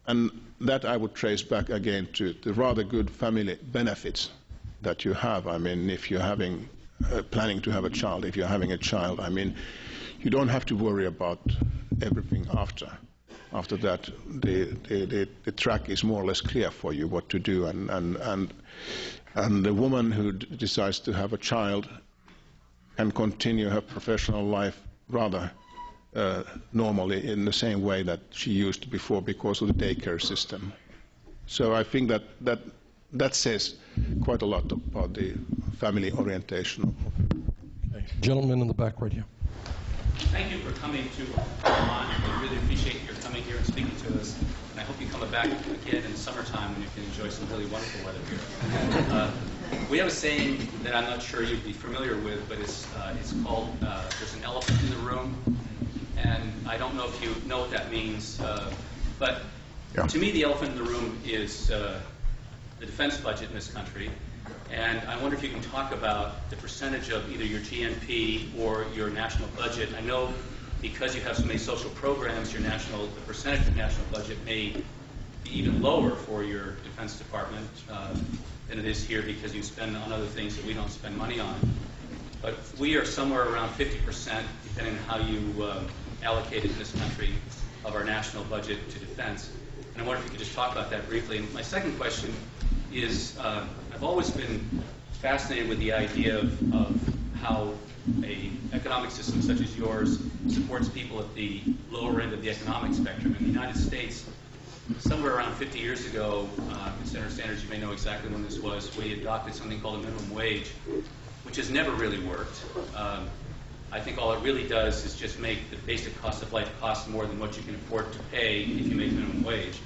and that I would trace back again to the rather good family benefits that you have. I mean, if you're having planning to have a child, if you're having a child, I mean, you don't have to worry about everything after. After that, the track is more or less clear for you what to do, and the woman who decides to have a child can continue her professional life rather normally in the same way that she used to before, because of the daycare system. So I think that says quite a lot about the family orientation. Okay. Gentleman in the back right here. Thank you for coming to Vermont. We really appreciate your coming here and speaking to us. And I hope you come back again in the summertime when you can enjoy some really wonderful weather here. We have a saying that I'm not sure you'd be familiar with, but it's called, there's an elephant in the room. And I don't know if you know what that means, but yeah. To me the elephant in the room is the defense budget in this country. And I wonder if you can talk about the percentage of either your GNP or your national budget. I know because you have so many social programs, the percentage of national budget may be even lower for your Defense Department than it is here, because you spend on other things that we don't spend money on. But we are somewhere around 50%, depending on how you allocate it in this country, of our national budget to defense. And I wonder if you could just talk about that briefly. And my second question is, I've always been fascinated with the idea of how an economic system such as yours supports people at the lower end of the economic spectrum. In the United States, somewhere around 50 years ago, Senator Sanders, you may know exactly when this was, we adopted something called a minimum wage, which has never really worked. I think all it really does is just make the basic cost of life cost more than what you can afford to pay if you make minimum wage.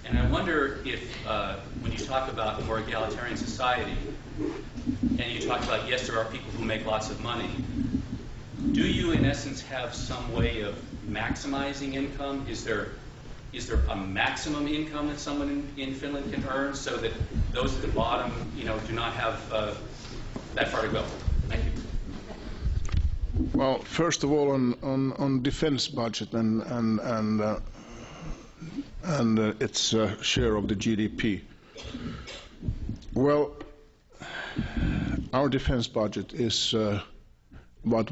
And I wonder if, when you talk about a more egalitarian society, and you talk about, yes, there are people who make lots of money, do you, in essence, have some way of maximizing income? Is there a maximum income that someone in Finland can earn, so that those at the bottom, do not have that far to go. Thank you. Well, first of all, on defense budget and its share of the GDP. Well, our defense budget is about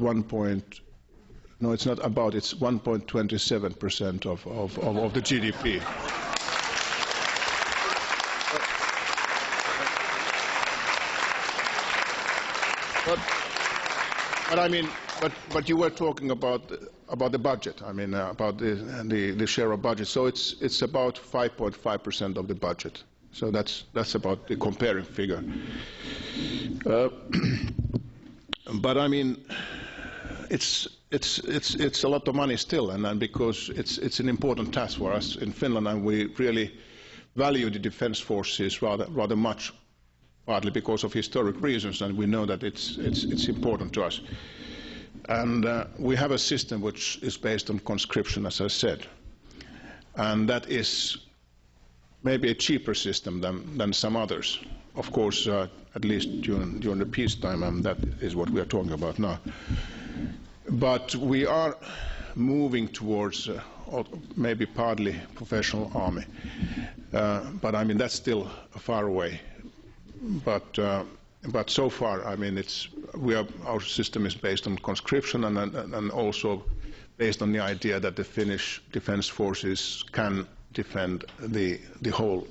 no, it's not about, it's 1.27% of the GDP. But I mean, but you were talking about the budget. I mean, about the share of budget. So it's about 5.5% of the budget. So that's about the comparing figure. But I mean, it's a lot of money still, and because it's an important task for us in Finland, and we really value the defense forces rather much, partly because of historic reasons, and we know that it's important to us. And we have a system which is based on conscription, as I said, and that is maybe a cheaper system than some others. Of course, at least during the peacetime, and that is what we are talking about now. But we are moving towards maybe partly professional army. But I mean, that's still far away. But so far, I mean, our system is based on conscription and also based on the idea that the Finnish defense forces can defend the whole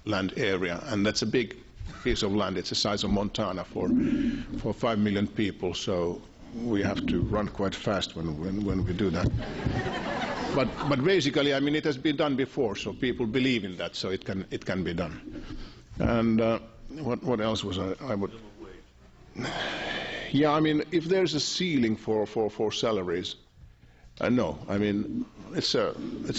land area, and that's a big piece of land. It's the size of Montana for 5 million people, so we have to run quite fast when we do that. But basically, I mean, it has been done before, so people believe in that, so it can be done. And what else was I would? Yeah, I mean, if there's a ceiling for salaries, no. I mean, it's a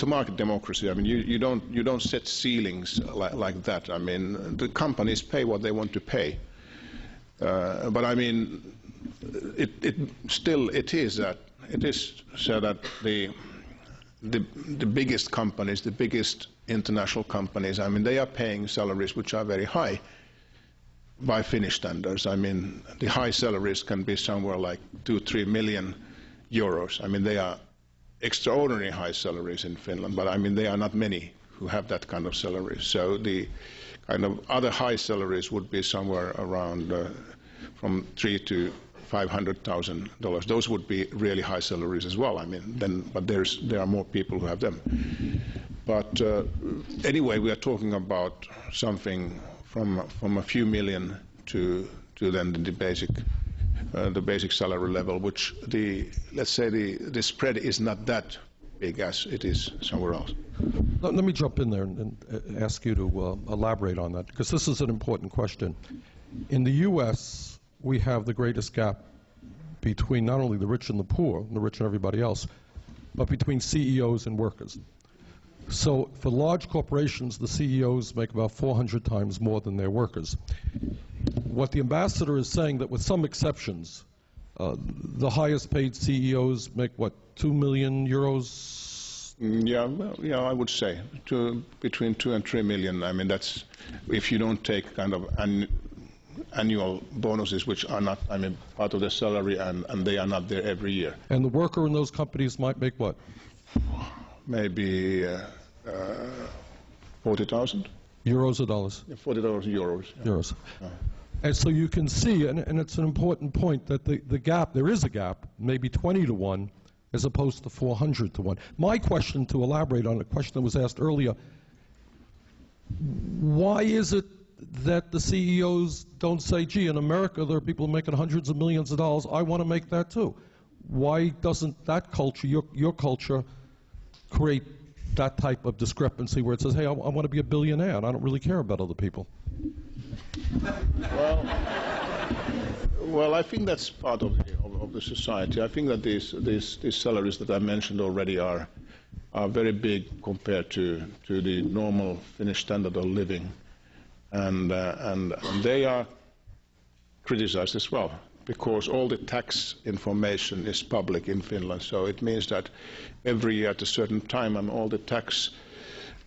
market democracy. I mean, you don't set ceilings like that. I mean, the companies pay what they want to pay. But I mean, it is so that the biggest companies, the biggest international companies, I mean, they are paying salaries which are very high by Finnish standards. I mean, the high salaries can be somewhere like 2-3 million euros. I mean, they are extraordinary high salaries in Finland, but I mean, there are not many who have that kind of salaries. So the kind of other high salaries would be somewhere around from $300,000 to $500,000. Those would be really high salaries as well. I mean, but there are more people who have them. But anyway, we are talking about something from a few million to then the basic salary level, which let's say the spread is not that big as it is somewhere else. Let me jump in there and ask you to elaborate on that, because this is an important question. In the U.S., we have the greatest gap between not only the rich and the poor, the rich and everybody else, but between CEOs and workers. So for large corporations, the CEOs make about 400 times more than their workers. What the ambassador is saying, that with some exceptions, the highest paid CEOs make, what, 2 million euros? Yeah, I would say between 2 and 3 million. I mean, that's if you don't take kind of annual bonuses, which are not, I mean, part of the salary, and they are not there every year. And the worker in those companies might make what? Maybe 40,000 euros or dollars? Yeah, 40,000 euros. Yeah. Euros. And so you can see, and it's an important point, that the gap, there is a gap, maybe 20 to 1, as opposed to 400 to 1. My question, to elaborate on a question that was asked earlier, why is it that the CEOs don't say, gee, in America there are people making hundreds of millions of dollars, I want to make that too? Why doesn't that culture, your culture, create that type of discrepancy where it says, hey, I want to be a billionaire and I don't really care about other people? Well, I think that's part of the society. I think that these salaries that I mentioned already are very big compared to the normal Finnish standard of living, and they are criticized as well, because all the tax information is public in Finland. So it means that every year at a certain time, all the tax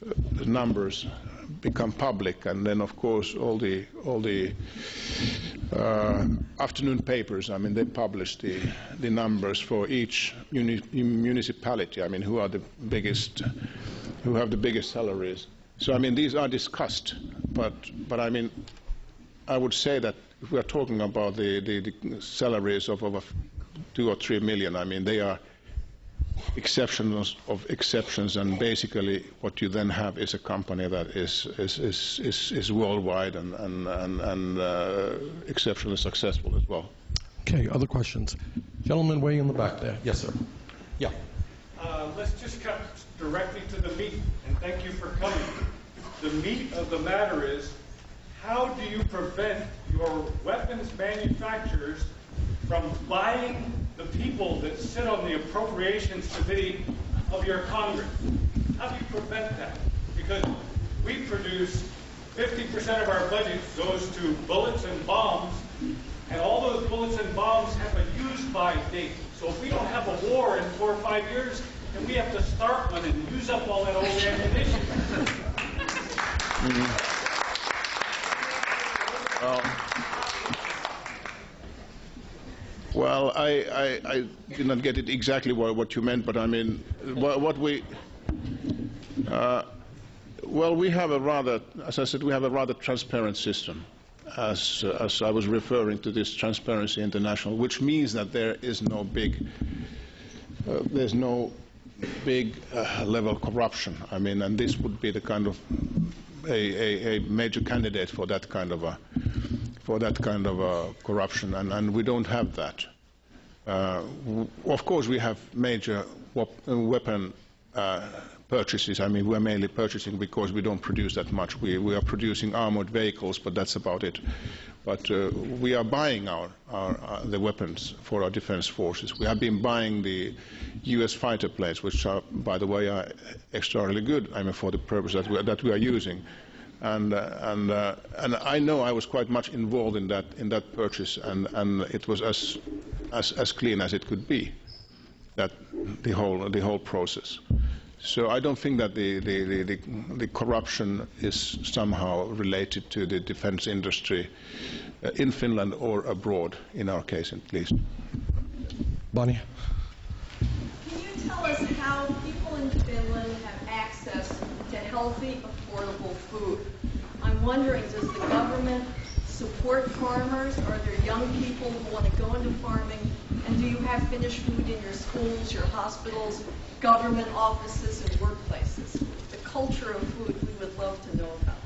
the numbers become public, and then of course all the afternoon papers, I mean, they publish the numbers for each municipality. I mean, who have the biggest salaries. So I mean, these are discussed, but I mean, I would say that if we are talking about the salaries of over 2 or 3 million, I mean, they are exceptions of exceptions, and basically what you then have is a company that is worldwide and exceptionally successful as well. Okay, other questions? Gentleman way in the back there. Yes, sir. Yeah. Let's just cut directly to the meat, and thank you for coming. The meat of the matter is, how do you prevent your weapons manufacturers from buying the people that sit on the Appropriations Committee of your Congress? How do you prevent that? Because we produce 50% of our budget goes to bullets and bombs, and all those bullets and bombs have a use-by date. So if we don't have a war in 4 or 5 years, then we have to start one and use up all that old ammunition. Well, I did not get it exactly what you meant, but I mean, what we, well, we have a rather, as I said, we have a rather transparent system, as I was referring to this Transparency International, which means that there is no big, there's no big level of corruption. I mean, and this would be the kind of a major candidate for that kind of a corruption, and we don't have that. Of course, we have major weapon purchases. I mean, we're mainly purchasing because we don't produce that much. We are producing armored vehicles, but that's about it. But we are buying the weapons for our defense forces. We have been buying the U.S. fighter planes, which are, by the way, are extraordinarily good. I mean, for the purpose that we are using. And I know I was quite much involved in that purchase, and it was as clean as it could be, that the whole process. So I don't think that the corruption is somehow related to the defense industry in Finland or abroad, in our case at least. Bonnie? Can you tell us how people in Finland have access to healthy, affordable food? I'm wondering, does the government support farmers? Are there young people who want to go into farming? And do you have Finnish food in your schools, your hospitals, government offices, and workplaces? The culture of food we would love to know about.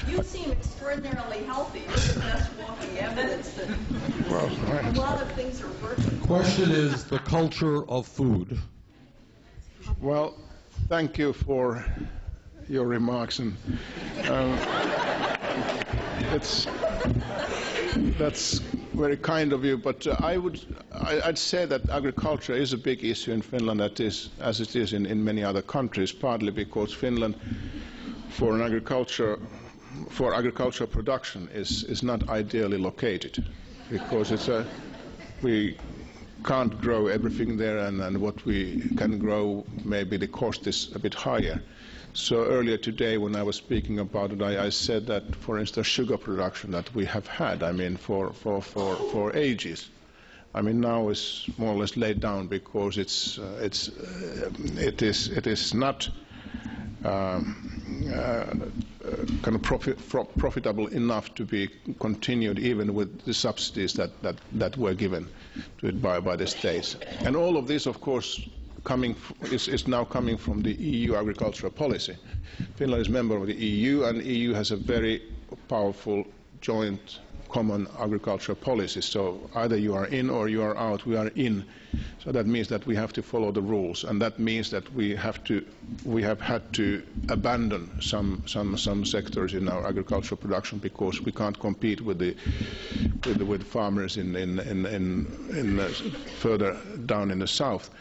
You seem extraordinarily healthy. You're the best walking evidence that a lot of things are working. The question is the culture of food. Well, thank you for your remarks, and that's very kind of you. But I'd say that agriculture is a big issue in Finland, as it is in many other countries. Partly because Finland, for agricultural production, is not ideally located, because we can't grow everything there, and what we can grow, maybe the cost is a bit higher. So earlier today, when I was speaking about it, I said that, for instance, sugar production that we have had, I mean, for ages, I mean, now is more or less laid down because it is not kind of profitable enough to be continued, even with the subsidies that were given to it by the states. And all of this, of course, is now coming from the EU agricultural policy. Finland is a member of the EU, and the EU has a very powerful joint common agricultural policy. So either you are in or you are out. We are in. So that means that we have to follow the rules, and that means that we have had to abandon some sectors in our agricultural production because we can't compete with farmers in further down in the south.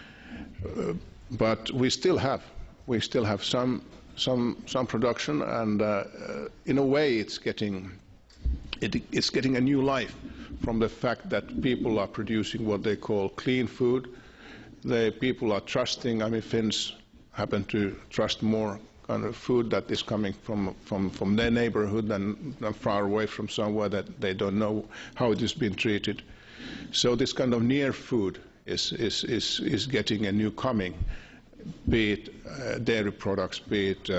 But we still have some production, and in a way it's getting a new life from the fact that people are producing what they call clean food. People are trusting. I mean, Finns happen to trust more kind of food that is coming from their neighborhood than far away from somewhere that they don't know how it is being treated. So this kind of near food is getting a new coming, be it dairy products, be it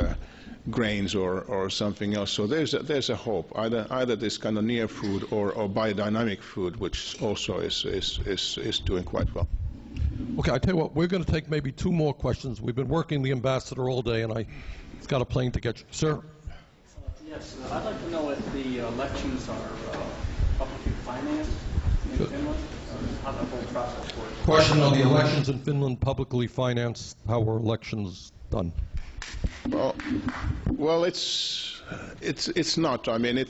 grains or something else. So there's a hope, either this kind of near food or biodynamic food, which also is doing quite well. Okay, I tell you what, we're going to take maybe 2 more questions. We've been working the ambassador all day, and he's got a plane to get you. Sir? Yes, I'd like to know if the elections are publicly financed in Finland, or how the whole process works. Question on the elections in Finland, publicly financed. How were elections done? Well, it's not. I mean,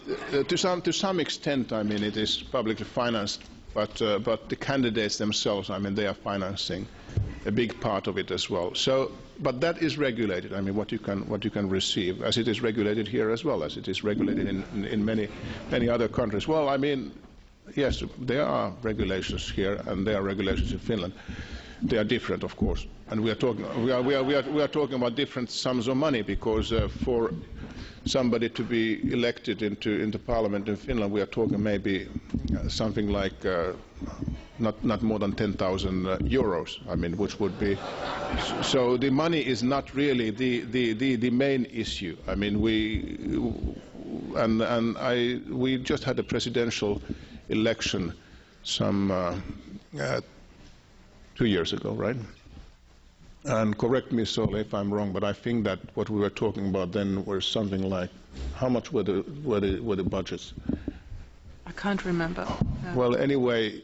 to some extent, I mean, it is publicly financed, but the candidates themselves, I mean, they are financing a big part of it as well. So, but that is regulated. I mean, what you can receive, as it is regulated here as well, as it is regulated in many other countries. Well, I mean, yes, there are regulations here and there are regulations in Finland. They are different, of course, and we are talking about different sums of money, because for somebody to be elected into Parliament in Finland, we are talking maybe something like not more than 10,000 euros. I mean, which would be so. The money is not really the main issue. I mean, we just had a presidential election some 2 years ago, right? And correct me, Sol, if I'm wrong, but I think that what we were talking about then was something like, how much were the budgets? I can't remember. No. Well, anyway,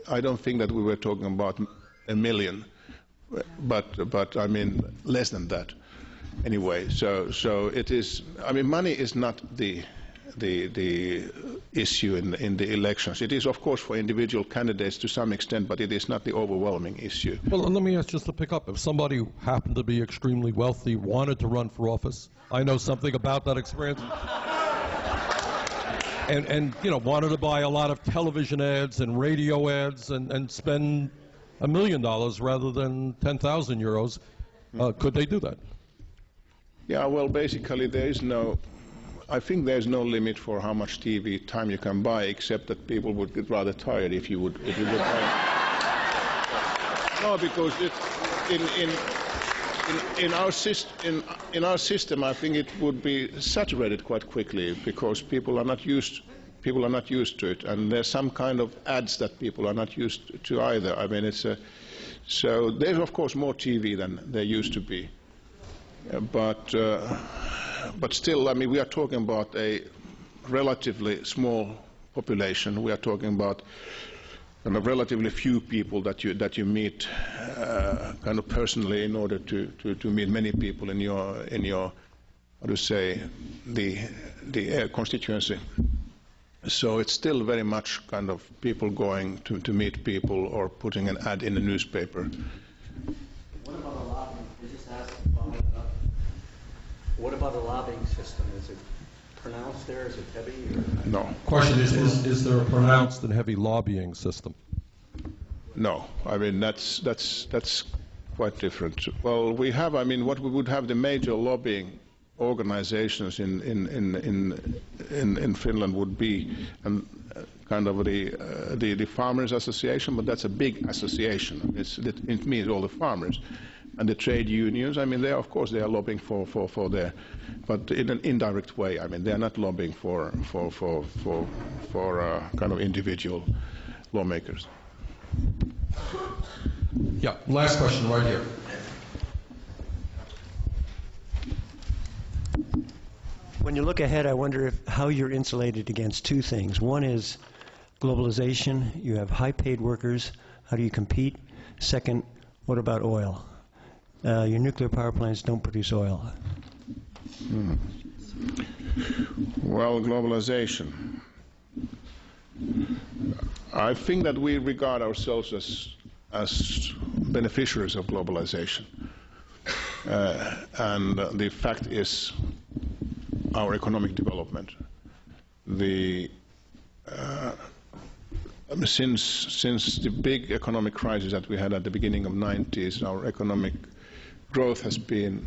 I don't think that we were talking about 1 million, but I mean less than that. Anyway, so it is. I mean, money is not the issue in the elections. It is, of course, for individual candidates to some extent, but it is not the overwhelming issue. Well, let me ask, just to pick up, if somebody who happened to be extremely wealthy wanted to run for office, I know something about that experience, and you know, wanted to buy a lot of television ads and radio ads and spend $1 million rather than 10,000 euros, could they do that? Yeah, well, basically there is no. I think there's no limit for how much TV time you can buy, except that people would get rather tired if you would. No, because in our system, I think it would be saturated quite quickly, because people are not used to it, and there's some kind of ads that people are not used to either. I mean, so there's of course more TV than there used to be, but still, I mean, we are talking about a relatively small population. We are talking about kind of relatively few people that you meet kind of personally in order to meet many people in your how to say the constituency. So it's still very much kind of people going to meet people or putting an ad in the newspaper. What about a lobbying? I just asked about it. What about a lobbying system? Is it pronounced there? Is it heavy? Or? No. Question is there a pronounced and heavy lobbying system? No. I mean, that's quite different. Well, we have. I mean, what we would have the major lobbying organizations in Finland would be kind of the Farmers Association, but that's a big association. It means all the farmers. And the trade unions, I mean, of course they are lobbying for their, but in an indirect way. I mean, they are not lobbying for kind of individual lawmakers. Yeah, last question right here. When you look ahead, I wonder how you're insulated against 2 things. One is globalization. You have high-paid workers. How do you compete? Second, what about oil? Your nuclear power plants don't produce oil. Well, globalization. I think that we regard ourselves as beneficiaries of globalization. And the fact is our economic development. Since the big economic crisis that we had at the beginning of the 90s, our economic growth has been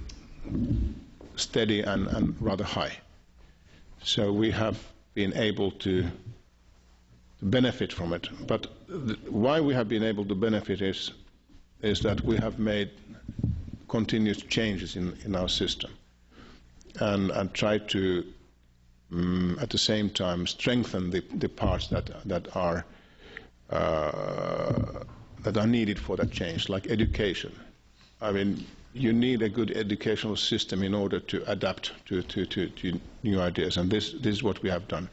steady and rather high. So we have been able to benefit from it. But why we have been able to benefit is that we have made continuous changes in our system and tried to, at the same time, strengthen the parts that are needed for that change, like education. I mean, you need a good educational system in order to adapt to new ideas, and this is what we have done.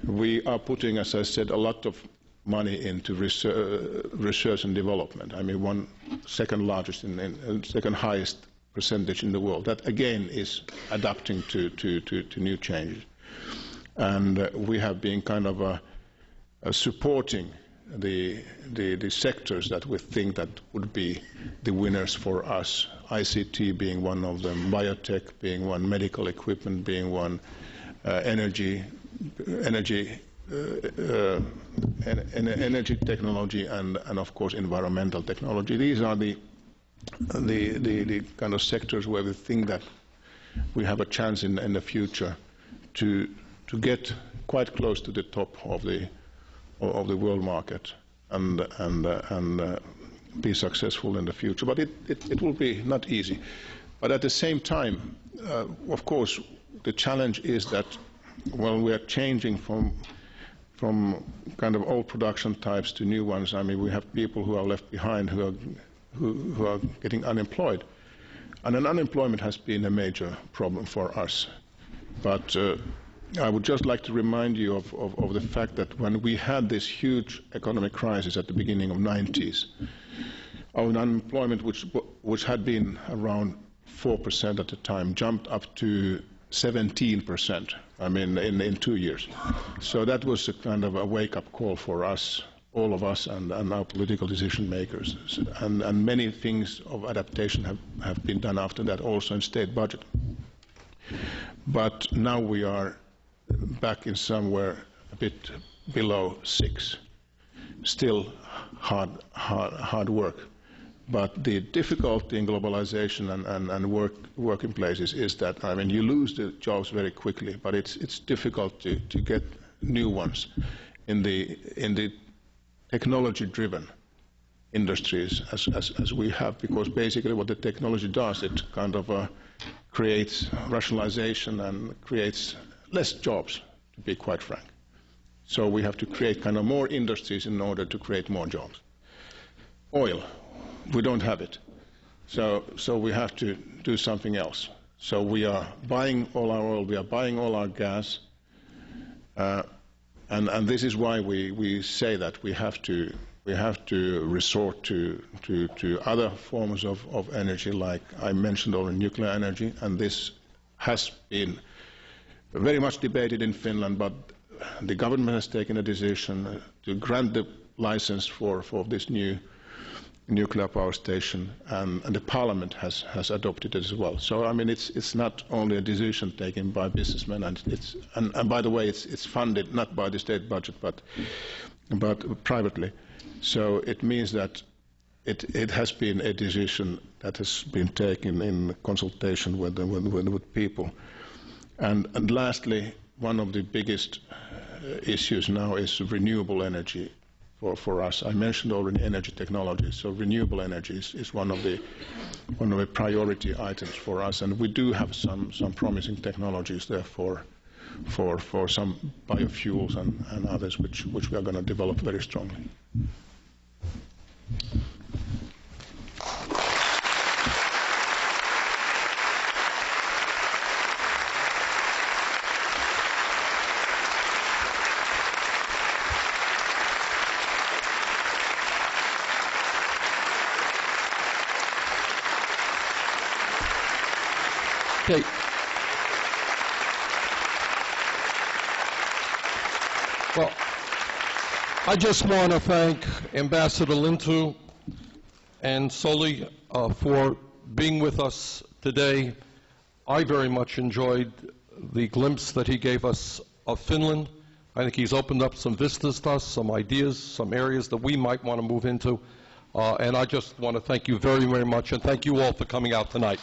We are putting, as I said, a lot of money into research and development. I mean, second largest and second highest percentage in the world. That again is adapting to new changes, and we have been kind of supporting the sectors that we think that would be the winners for us. ICT being one of them, biotech being one, medical equipment being one, energy technology, and of course environmental technology. These are the kind of sectors where we think that we have a chance in the future to get quite close to the top of the world market and be successful in the future. But it will be not easy. But at the same time, of course, the challenge is that, well, we are changing from kind of old production types to new ones. I mean, we have people who are left behind who are getting unemployed. And unemployment has been a major problem for us. But I would just like to remind you of the fact that when we had this huge economic crisis at the beginning of the 90s, our unemployment, which had been around 4% at the time, jumped up to 17%, I mean, in 2 years. So that was a kind of a wake-up call for us, all of us, and our political decision makers. And many things of adaptation have been done after that, also in state budget. But now we are back in somewhere a bit below 6. Still hard work. But the difficulty in globalization and working places is that, I mean, you lose the jobs very quickly, but it's difficult to get new ones in the technology-driven industries as we have, because basically what the technology does, it kind of creates rationalization and creates less jobs, to be quite frank. So we have to create kind of more industries in order to create more jobs. Oil. We don't have it, so we have to do something else. So we are buying all our oil, we are buying all our gas, and this is why we say that we have to resort to other forms of energy, like I mentioned already, nuclear energy, and this has been very much debated in Finland, but the government has taken a decision to grant the license for this new nuclear power station, and the parliament has adopted it as well. So I mean, it's not only a decision taken by businessmen, and by the way, it's funded not by the state budget but privately. So it means that it has been a decision that has been taken in consultation with people. And lastly, one of the biggest issues now is renewable energy. For us, I mentioned already energy technology. So renewable energy is one of the priority items for us, and we do have some promising technologies there for some biofuels and others, which we are going to develop very strongly. Okay. Well, I just want to thank Ambassador Lintu and Soli for being with us today. I very much enjoyed the glimpse that he gave us of Finland. I think he's opened up some vistas to us, some ideas, some areas that we might want to move into. And I just want to thank you very, very much, and thank you all for coming out tonight.